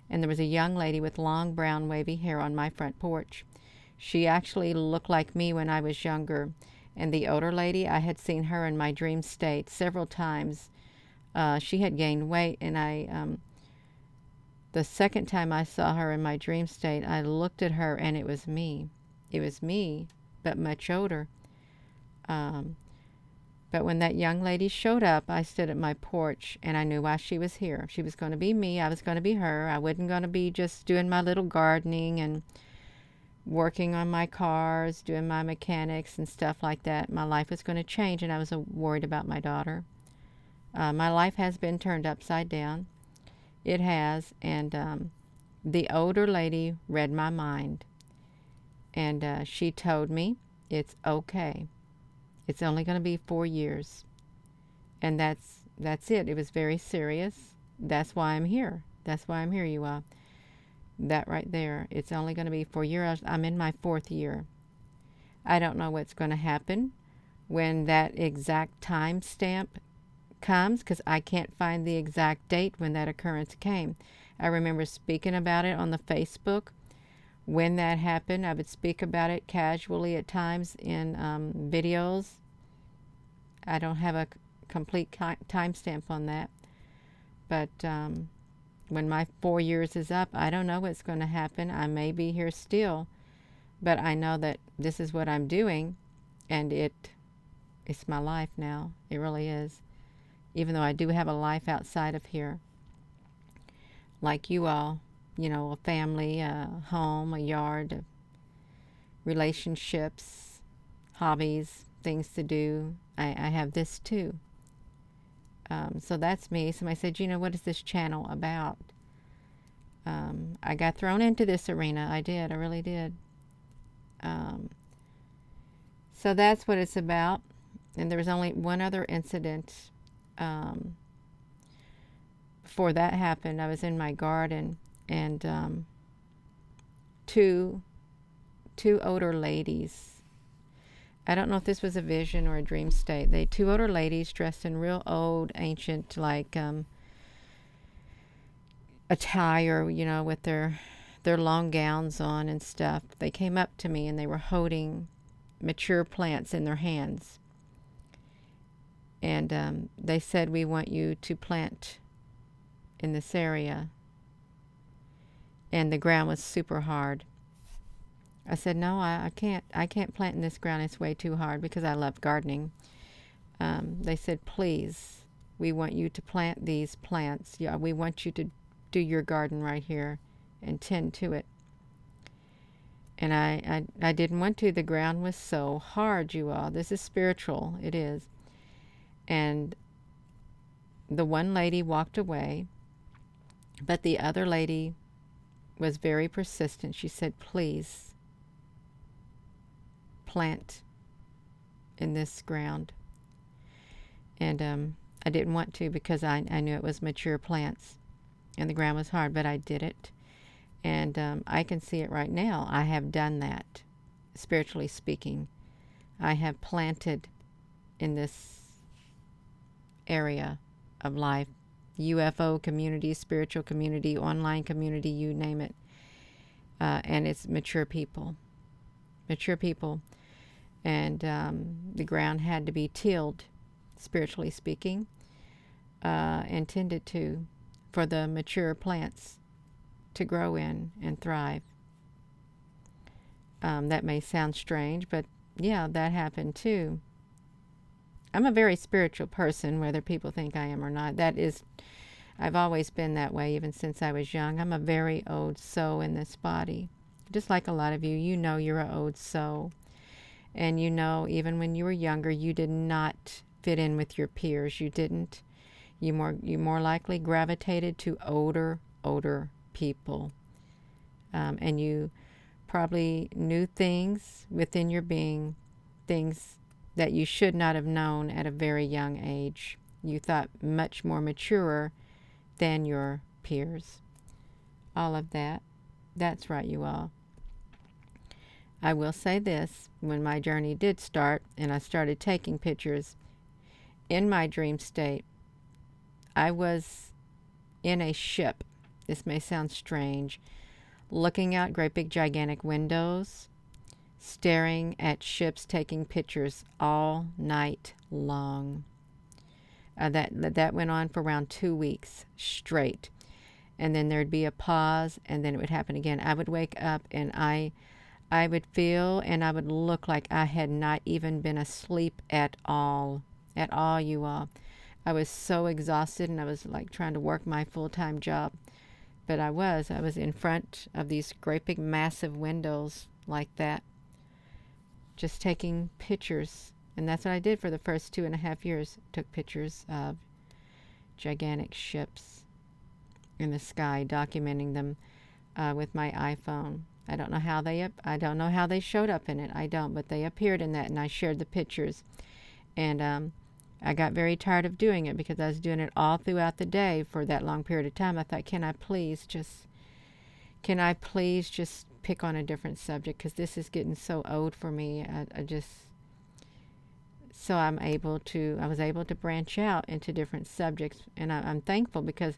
Speaker 1: and there was a young lady with long brown wavy hair on my front porch. She actually looked like me when I was younger, and the older lady, I had seen her in my dream state several times. She had gained weight, and the second time I saw her in my dream state, I looked at her, and it was me. It was me, but much older. But when that young lady showed up, I stood at my porch, and I knew why she was here. She was going to be me. I was going to be her. I wasn't going to be just doing my little gardening and working on my cars, doing my mechanics and stuff like that. My life was going to change, and I was worried about my daughter. My life has been turned upside down. It has, and the older lady read my mind, and she told me it's okay. It's only going to be 4 years, and that's it. It was very serious. That's why I'm here. That's why I'm here, you all. That right there. It's only going to be 4 years. I'm in my 4th year. I don't know what's going to happen when that exact time stamp comes, because I can't find the exact date when that occurrence came. I remember speaking about it on the Facebook. When that happened, I would speak about it casually at times in videos. I don't have a complete timestamp on that. But when my 4 years is up, I don't know what's going to happen. I may be here still, but I know that this is what I'm doing, and it's my life now. It really is. Even though I do have a life outside of here, like you all, a family, a home, a yard, relationships, hobbies, things to do. I have this too. So that's me. Somebody said, what is this channel about? I got thrown into this arena. I did. I really did. So that's what it's about. And there was only one other incident. Before that happened, I was in my garden, and two older ladies. I don't know if this was a vision or a dream state. Two older ladies dressed in real old, ancient, like attire, with their long gowns on and stuff. They came up to me, and they were holding mature plants in their hands. And they said, "We want you to plant in this area." And the ground was super hard. I said, "No, I can't plant in this ground. It's way too hard," because I love gardening. They said, "Please, we want you to plant these plants. Yeah, we want you to do your garden right here and tend to it." And I didn't want to. The ground was so hard, you all. This is spiritual. It is. And the one lady walked away, but the other lady was very persistent. She said, "Please plant in this ground." And I didn't want to, because I knew it was mature plants and the ground was hard, but I did it. And I can see it right now. I have done that, spiritually speaking. I have planted in this area of life, UFO community, spiritual community, online community, you name it. And it's mature people. And the ground had to be tilled, spiritually speaking, and tended to, for the mature plants to grow in and thrive. That may sound strange, but yeah, that happened too. I'm a very spiritual person, whether people think I am or not. I've always been that way, even since I was young. I'm a very old soul in this body. Just like a lot of you, you're an old soul. And even when you were younger, you did not fit in with your peers. You didn't. You more likely gravitated to older people. And you probably knew things within your being, things that you should not have known at a very young age. You thought much more mature than your peers. All of that. That's right, you all. I will say this, when my journey did start and I started taking pictures in my dream state, I was in a ship, This may sound strange. Looking out great big gigantic windows, staring at ships taking pictures all night long. That went on for around 2 weeks straight. And then there'd be a pause, and then it would happen again. I would wake up, and I would feel and I would look like I had not even been asleep at all, you all. I was so exhausted, and I was like trying to work my full-time job. But I was in front of these great big massive windows like that, just taking pictures. And that's what I did for the first 2.5 years. Took pictures of gigantic ships in the sky, documenting them with my iPhone. I don't know how they showed up in it. I don't, but they appeared in that, and I shared the pictures. And I got very tired of doing it because I was doing it all throughout the day for that long period of time. I thought, can I please just pick on a different subject, because this is getting so old for me. So I was able to branch out into different subjects, and I'm thankful, because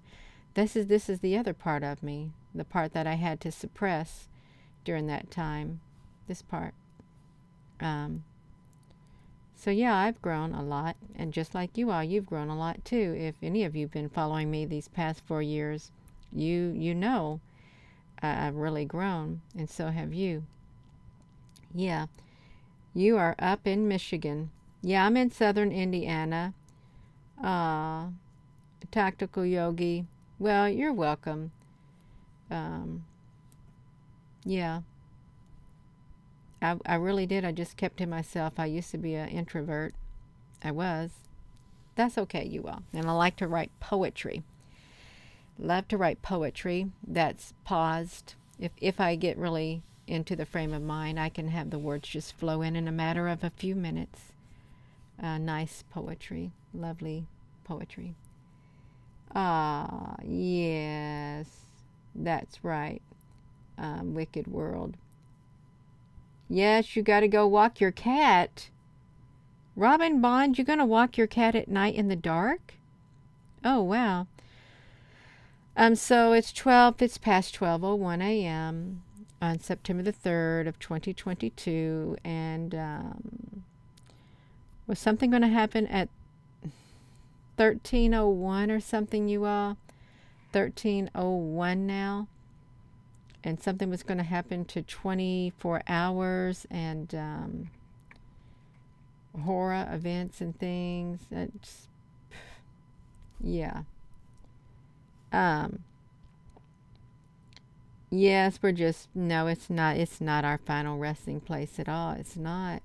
Speaker 1: this is the other part of me, the part that I had to suppress during that time, this part. So yeah, I've grown a lot, and just like you all, you've grown a lot too. If any of you have been following me these past 4 years, you know I've really grown, and so have you. Yeah, you are up in Michigan. Yeah, I'm in southern Indiana. Tactical Yogi. Well, you're welcome. Yeah, I really did. I just kept to myself. I used to be an introvert. I was. That's okay, you all. And I like to write poetry. Love to write poetry that's paused. If I get really into the frame of mind, I can have the words just flow in a matter of a few minutes. Nice poetry. Lovely poetry. Yes. That's right. Wicked world. Yes, you got to go walk your cat. Robin Bond, you going to walk your cat at night in the dark? Oh, wow. So it's past 12:01 a.m. on September the 3rd of 2022, and was something going to happen at 13:01 or something, you all? 13:01 now. And something was going to happen to 24 hours, and horror events and things. Yeah. Yes, no, it's not. It's not our final resting place at all. It's not.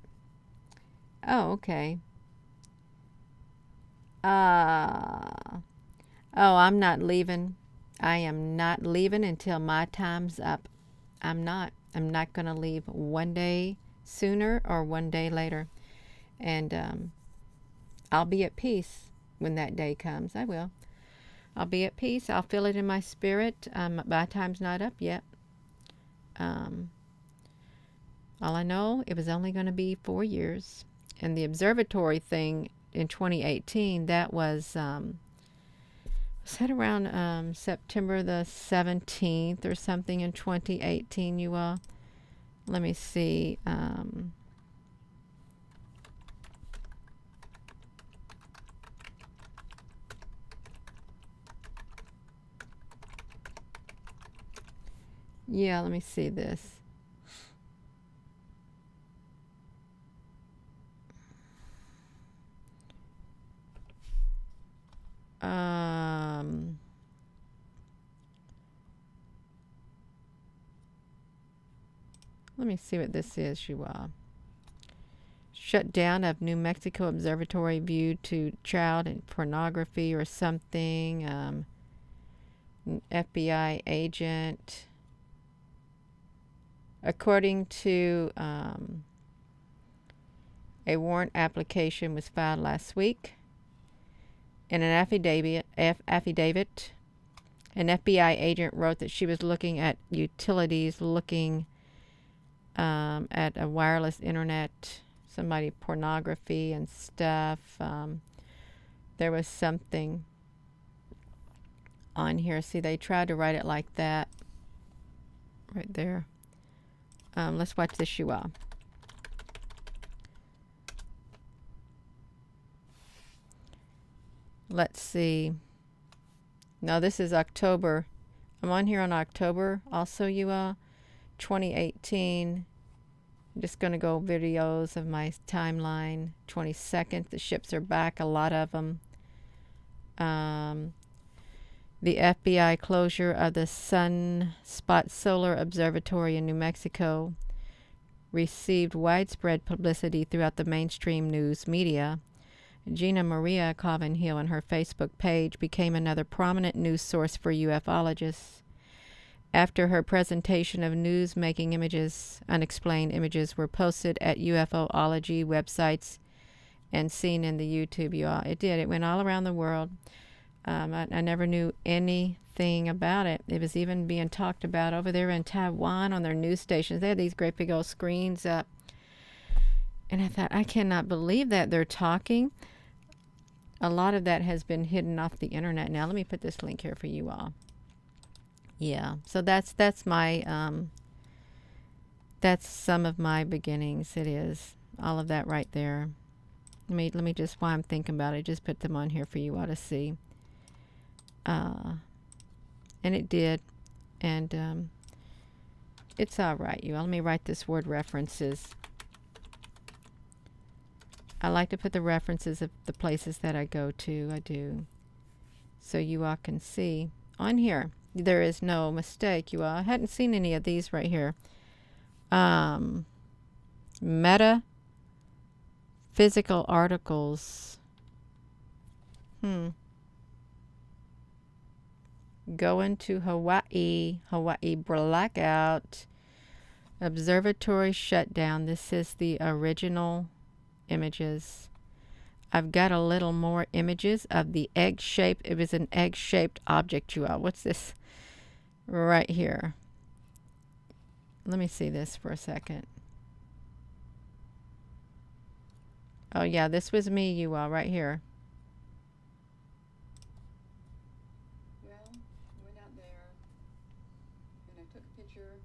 Speaker 1: Oh, okay. Oh, I'm not leaving. I am not leaving until my time's up. I'm not going to leave one day sooner or one day later. And I'll be at peace when that day comes. I will. I'll be at peace. I'll feel it in my spirit. My time's not up yet. All I know, it was only going to be 4 years. And the observatory thing in 2018, that was that around September the 17th or something in 2018, you all? Let me see. Yeah, let me see this. Let me see what this is, you all. Shutdown of New Mexico Observatory viewed to child and pornography or something. An FBI agent. According to a warrant application was filed last week. In an affidavit, an FBI agent wrote that she was looking at utilities, looking at a wireless internet, pornography and stuff. There was something on here. See, they tried to write it like that. Right there. Let's watch this, you all. Let's see. No, this is October. I'm on here on October. Also, you all, 2018. I'm just going to go videos of my timeline. 22nd. The ships are back. A lot of them. The FBI closure of the Sunspot Solar Observatory in New Mexico received widespread publicity throughout the mainstream news media. Gina Maria Covenhill on her Facebook page became another prominent news source for ufologists. After her presentation of news-making images, unexplained images were posted at UFOlogy websites and seen in the YouTube, you all. It did. It went all around the world. I never knew anything about it. It was even being talked about over there in Taiwan on their news stations. They had these great big old screens up. And I thought, I cannot believe that they're talking. A lot of that has been hidden off the internet. Now, let me put this link here for you all. Yeah, so that's my, that's some of my beginnings. It is. All of that right there. Let me just, while I'm thinking about it, just put them on here for you all to see. And it did. And it's all right, you all. Let me write this word references. I like to put the references of the places that I go to. I do. So you all can see. On here, there is no mistake, you all. I hadn't seen any of these right here. Metaphysical articles. Going to Hawaii blackout. Observatory shutdown. This is the original images. I've got a little more images of the egg-shaped. It was an egg-shaped object, you all. What's this? Right here. Let me see this for a second. Oh, yeah, this was me, you all, right here.
Speaker 2: Well, I went out there and I took a picture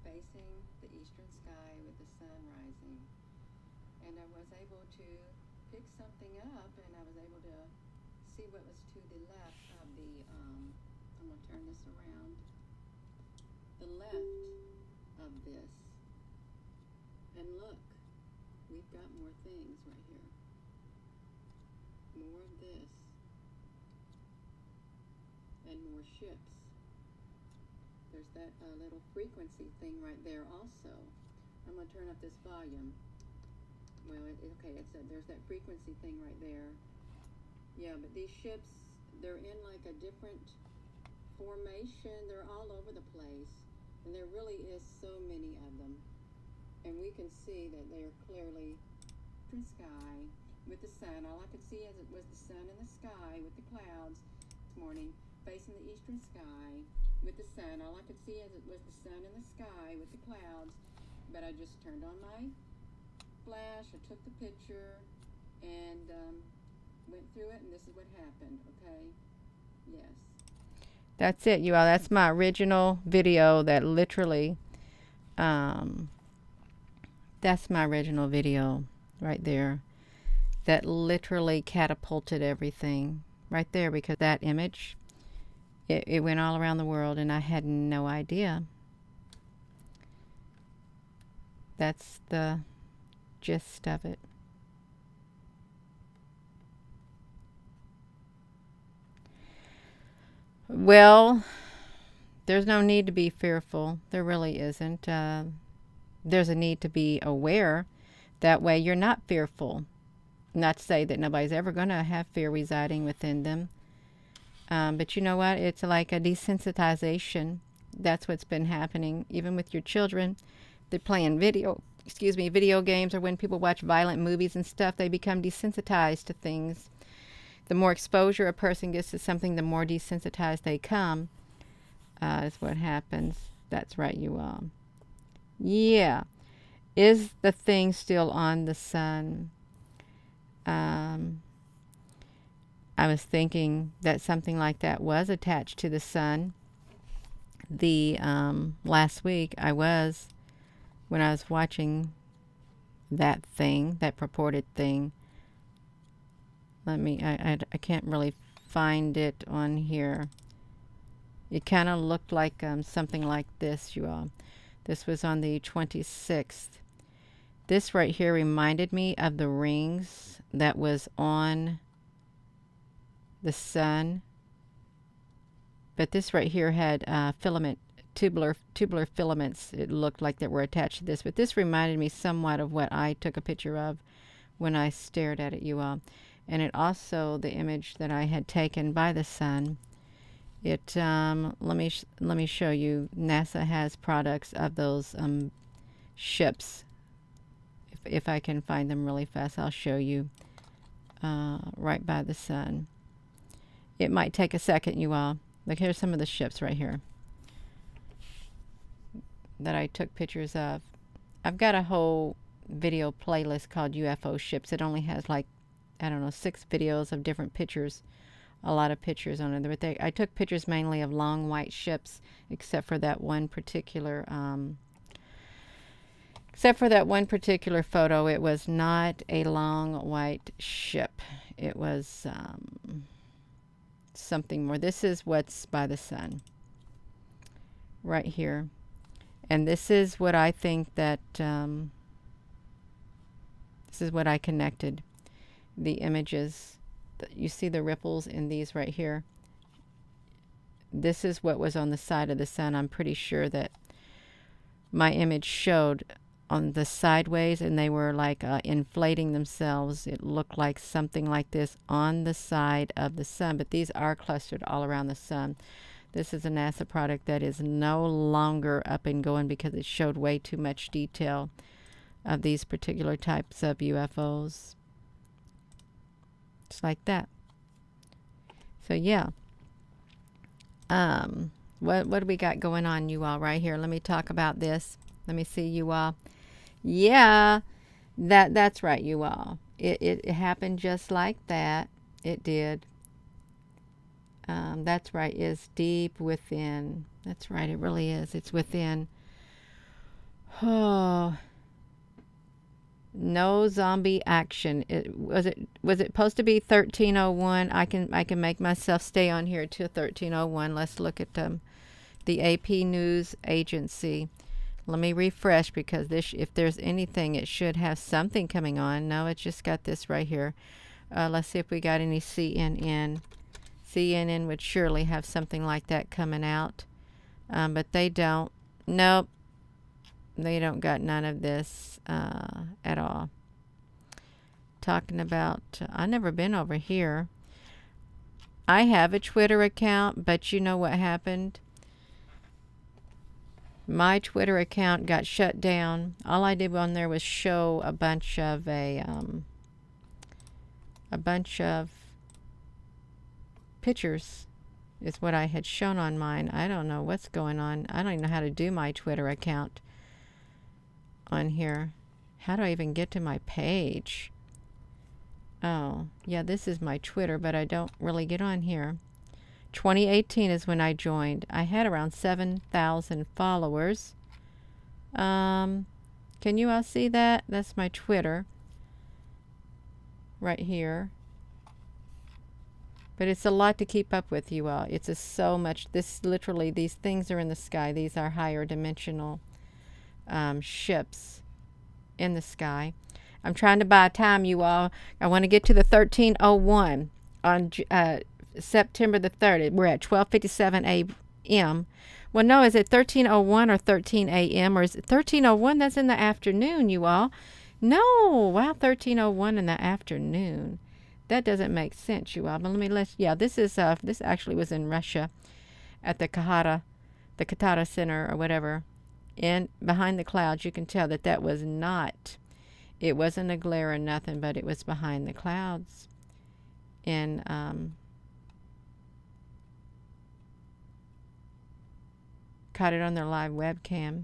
Speaker 2: facing the eastern sky with the sun rising. And I was able to pick something up, and I was able to see what was to the left of the, I'm going to turn this around, the left of this. And look, we've got more things right here. More of this. And more ships. There's that little frequency thing right there also. I'm going to turn up this volume. Well, okay, there's that frequency thing right there. Yeah, but these ships, they're in like a different formation. They're all over the place. And there really is so many of them. And we can see that they are clearly in the sky with the sun. All I could see as it was the sun in the sky with the clouds this morning, facing the eastern sky with the sun. All I could see as it was the sun in the sky with the clouds. But I just turned on my flash, I took the picture, and went through it, and this is what happened, okay? Yes.
Speaker 1: That's it, you all. That's my original video that literally, that's my original video right there. That literally catapulted everything right there, because that image, it went all around the world, and I had no idea. That's the gist of it. Well, there's no need to be fearful. There really isn't. There's a need to be aware. That way you're not fearful. Not to say that nobody's ever going to have fear residing within them. But you know what? It's like a desensitization. That's what's been happening. Even with your children. They're playing video games, or when people watch violent movies and stuff, they become desensitized to things. The more exposure a person gets to something, the more desensitized they come. Is what happens. That's right, you all. Yeah. Is the thing still on the sun? I I was thinking that something like that was attached to the sun. The last week when I was watching that thing, that purported thing. I can't really find it on here. It kind of looked like something like this, you all. This was on the 26th. This right here reminded me of the rings that was on the sun. But this right here had tubular filaments, it looked like, that were attached to this. But this reminded me somewhat of what I took a picture of when I stared at it, you all. And it also, the image that I had taken by the sun, it, let me show you. NASA has products of those ships. If I can find them really fast, I'll show you. Right by the sun. It might take a second, you all. Look, here's some of the ships right here that I took pictures of. I've got a whole video playlist called UFO Ships. It only has like, I don't know, 6 videos of different pictures. A lot of pictures on it. But I took pictures mainly of long white ships, except for that one particular photo. It was not a long white ship. It was something more. This is what's by the sun right here. And this is what I think that this is what I connected the images. You see the ripples in these right here. This is what was on the side of the sun. I'm pretty sure that my image showed on the sideways, and they were like inflating themselves. It looked like something like this on the side of the sun, but these are clustered all around the sun. This is a NASA product that is no longer up and going because it showed way too much detail of these particular types of UFOs. Just like that. So yeah. What do we got going on, you all, right here? Let me talk about this. Let me see, you all. Yeah, that's right, you all. It happened just like that. It did. That's right, is deep within. That's right, it really is. It's within. Oh, no zombie action. Was it supposed to be 1301? I can make myself stay on here to 1301. Let's look at the AP News Agency. Let me refresh, because this, if there's anything, it should have something coming on. No, it's just got this right here. Let's see if we got any CNN. CNN would surely have something like that coming out. But they don't. Nope. They don't got none of this at all. Talking about, I've never been over here. I have a Twitter account, but you know what happened? My Twitter account got shut down. All I did on there was show a bunch of pictures is what I had shown on mine. I don't know what's going on. I don't even know how to do my Twitter account on here. How do I even get to my page? Oh, yeah, this is my Twitter, but I don't really get on here. 2018 is when I joined. I had around 7,000 followers. Can you all see that? That's my Twitter right here. But it's a lot to keep up with, you all. It's so much. This literally, these things are in the sky. These are higher dimensional ships in the sky. I'm trying to buy time, you all. I want to get to the 1301 on September the 3rd. We're at 12:57 a.m. Well, no, is it 1301 or 13 a.m. or is it 1301? That's in the afternoon, you all. No, wow, 1301 in the afternoon. That doesn't make sense, you all. But this actually was in Russia at the Katara Center or whatever. And behind the clouds, you can tell that was not, it wasn't a glare or nothing, but it was behind the clouds. And caught it on their live webcam.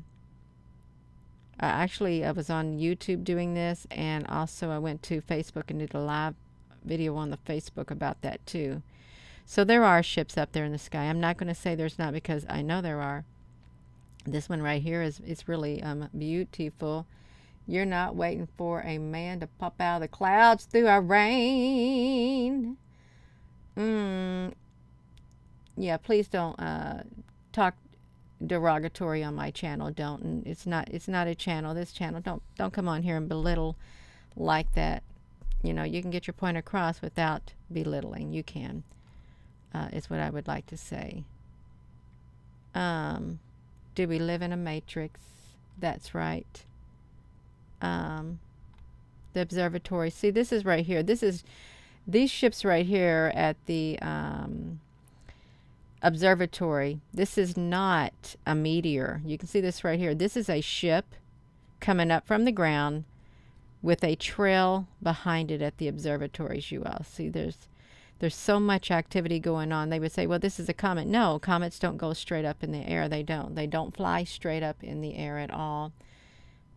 Speaker 1: Actually, I was on YouTube doing this, and also I went to Facebook and did a live video on the Facebook about that too. So there are ships up there in the sky. I'm not going to say there's not, because I know there are. This one right here is really beautiful. You're not waiting for a man to pop out of the clouds through a rain. Yeah, please don't talk derogatory on my channel. Don't. It's not a channel. This channel. Don't come on here and belittle like that. You know, you can get your point across without belittling. You can. Is what I would like to say. Do we live in a matrix? That's right. The observatory. See, this is right here. These ships right here at the observatory. This is not a meteor. You can see this right here. This is a ship coming up from the ground with a trail behind it at the observatories. You all see there's so much activity going on. They would say, well, this is a comet. No, comets don't go straight up in the air. They don't fly straight up in the air at all.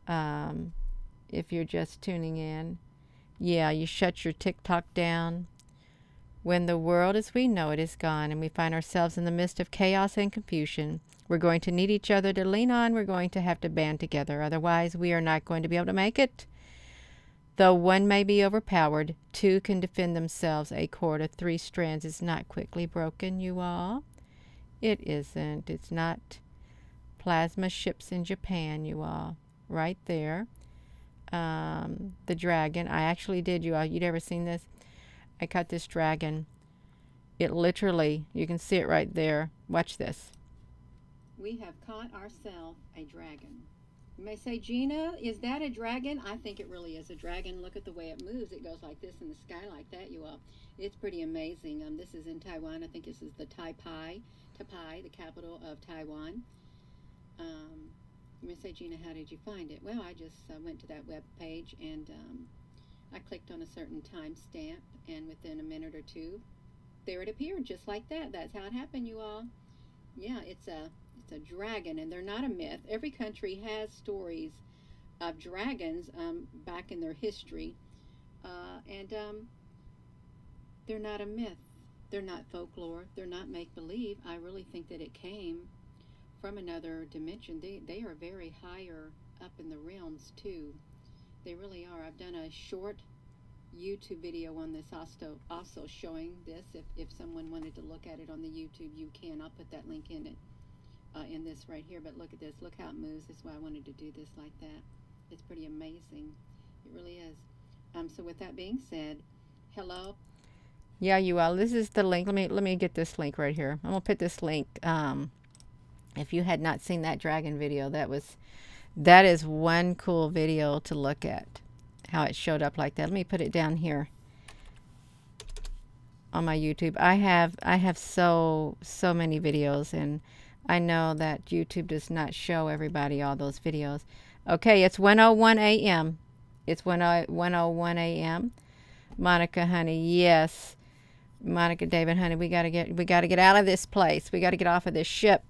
Speaker 1: If you're just tuning in, yeah, you shut your TikTok down. When the world as we know it is gone and we find ourselves in the midst of chaos and confusion, we're going to need each other to lean on. We're going to have to band together. Otherwise, we are not going to be able to make it. Though one may be overpowered, two can defend themselves. A cord of 3 strands is not quickly broken, you all. It isn't. It's not plasma ships in Japan, you all. Right there. The dragon. I actually did, you all. You'd ever seen this? I caught this dragon. It literally, you can see it right there. Watch this.
Speaker 2: We have caught ourselves a dragon. You may say, Gina, is that a dragon? I think it really is a dragon. Look at the way it moves. It goes like this in the sky like that, you all. It's pretty amazing. This is in Taiwan. I think this is the Taipei, the capital of Taiwan. You may say, Gina, how did you find it? Well, I just went to that web page and I clicked on a certain timestamp, and within a minute or two, there it appeared just like that. That's how it happened, you all. Yeah, it's a dragon, and they're not a myth. Every country has stories of dragons back in their history, and they're not a myth. They're not folklore. They're not make-believe. I really think that it came from another dimension. They are very higher up in the realms, too. They really are. I've done a short YouTube video on this also showing this. If someone wanted to look at it on the YouTube, you can. I'll put that link in it. In this right here, but look at this. Look how it moves. That's why I wanted to do this like that. It's pretty amazing. It really is. So with that being said, hello.
Speaker 1: Yeah, you all. This is the link. Let me get this link right here. I'm gonna put this link. If you had not seen that dragon video, that is one cool video to look at. How it showed up like that. Let me put it down here on my YouTube. I have so many videos, and I know that YouTube does not show everybody all those videos. Okay, it's 1:01 a.m. It's 1:01 a.m. Monica, honey, yes. Monica, David, honey, we gotta get out of this place. We gotta get off of this ship.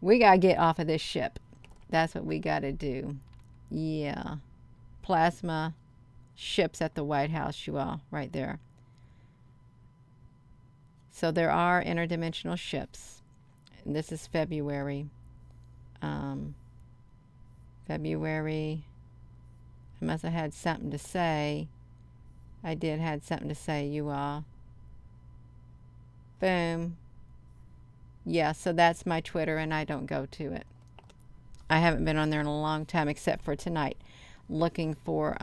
Speaker 1: We gotta get off of this ship. That's what we gotta do. Yeah. Plasma ships at the White House, you all, right there. So there are interdimensional ships. And this is February. February. I must have had something to say. I did had something to say, you all. Boom. Yeah, so that's my Twitter, and I don't go to it. I haven't been on there in a long time, except for tonight, looking for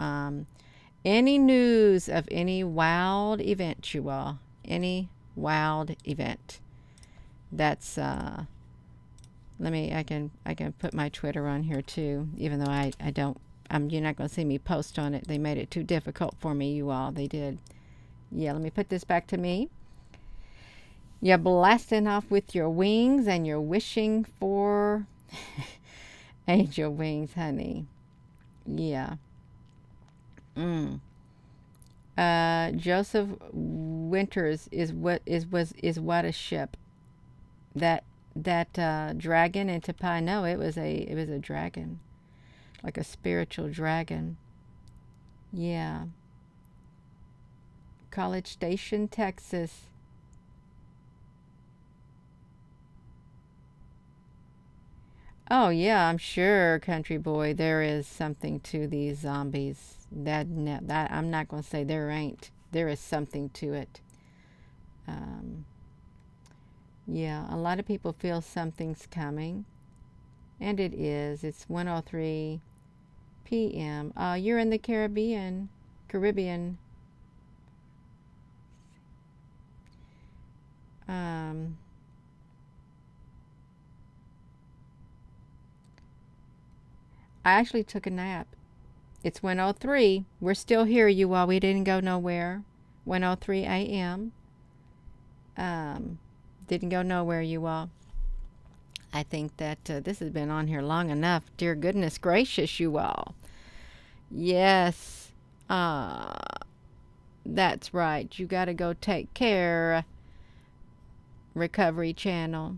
Speaker 1: any news of any wild event, you all. Any wild event. That's I can put my Twitter on here too, even though I don't. You're not going to see me post on it. They made it too difficult for me, you all. They did. Yeah, let me put this back to me. You're blasting off with your wings, and you're wishing for angel wings, honey. Yeah. Joseph Winters is what a ship. That dragon in Tapai. No, it was a dragon, like a spiritual dragon. Yeah. College Station, Texas. Oh yeah, I'm sure, country boy, there is something to these zombies. That I'm not going to say there ain't. There is something to it. Um, yeah, a lot of people feel something's coming, and it is. It's 1:03 p.m. You're in the Caribbean. Caribbean. Um, I actually took a nap. It's 1:03. We're still here, you all. We didn't go nowhere. 1:03 a.m. Didn't go nowhere, you all. I think that this has been on here long enough. Dear goodness gracious, you all. Yes. That's right. You got to go take care. Recovery Channel.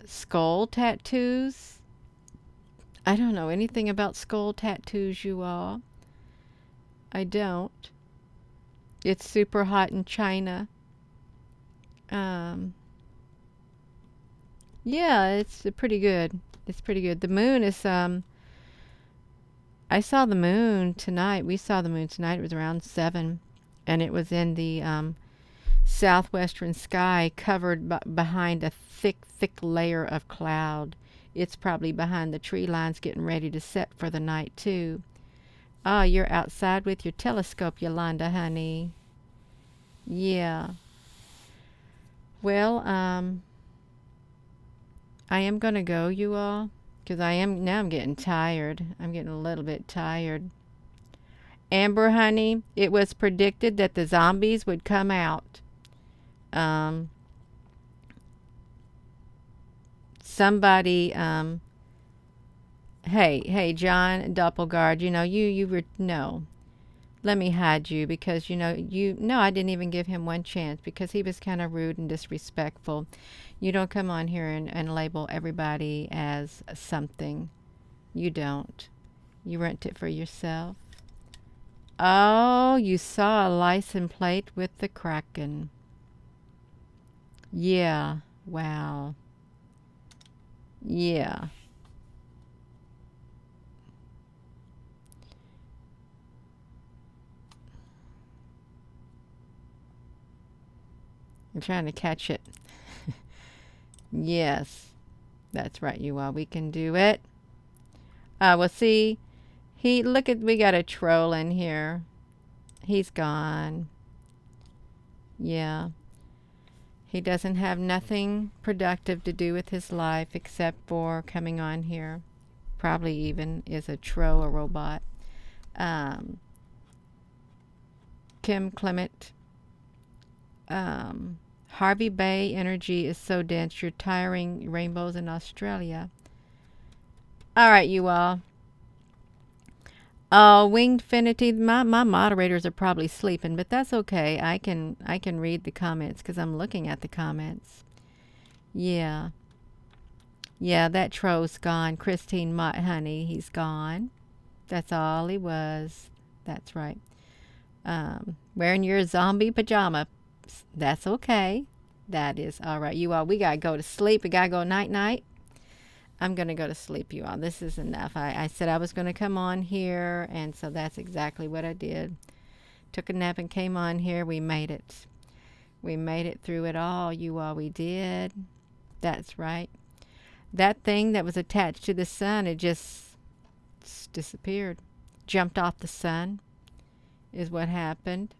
Speaker 1: Skull tattoos. I don't know anything about skull tattoos, you all. I don't. It's super hot in China. Yeah, it's pretty good. It's pretty good. The moon is I saw the moon tonight. We saw the moon tonight. It was around 7, and it was in the southwestern sky, covered behind a thick layer of cloud. It's probably behind the tree lines, getting ready to set for the night too. Oh, you're outside with your telescope, Yolanda, honey. Yeah. Well, I am gonna go, you all, because I'm getting tired. I'm getting a little bit tired. Amber, honey, it was predicted that the zombies would come out. Somebody, hey, John Doppelgard, you were, no. Let me hide you because, no, I didn't even give him one chance because he was kind of rude and disrespectful. You don't come on here and label everybody as something. You don't. You rent it for yourself. Oh, you saw a license plate with the Kraken. Yeah. Wow. Yeah. I'm trying to catch it. Yes. That's right, you all. We can do it. Well, see, we got a troll in here. He's gone. Yeah. He doesn't have nothing productive to do with his life except for coming on here. Probably even is a troll, a robot. Kim Clement. Harvey Bay energy is so dense, you're tiring rainbows in Australia. All right, you all. Winged Finity. My moderators are probably sleeping, but that's okay. I can read the comments because I'm looking at the comments. Yeah. Yeah, that troll's gone. Christine Mott, honey, he's gone. That's all he was. That's right. Wearing your zombie pajama. That's okay. That is all right. You all, we got to go to sleep. We got to go night-night. I'm going to go to sleep, you all. This is enough. I said I was going to come on here, and so that's exactly what I did. Took a nap and came on here. We made it. We made it through it all, you all. We did. That's right. That thing that was attached to the sun, it just disappeared. Jumped off the sun is what happened.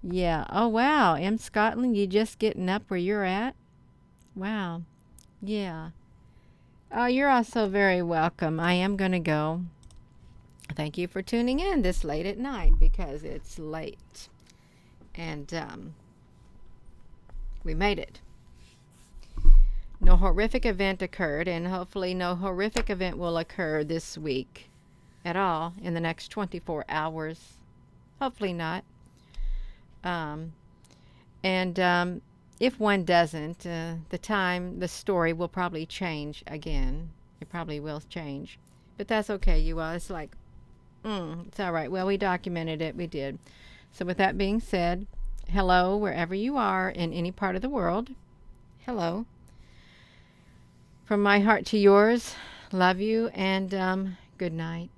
Speaker 1: Yeah. Oh, wow. M. Scotland, you just getting up where you're at? Wow. Yeah. Oh, you're also very welcome. I am going to go. Thank you for tuning in this late at night because it's late. And we made it. No horrific event occurred, and hopefully no horrific event will occur this week at all in the next 24 hours. Hopefully not. If one doesn't, the story will probably change again. It probably will change. But that's okay, you all. It's like, it's all right. Well, we documented it. We did. So with that being said, hello, wherever you are in any part of the world. Hello. From my heart to yours, love you, and good night.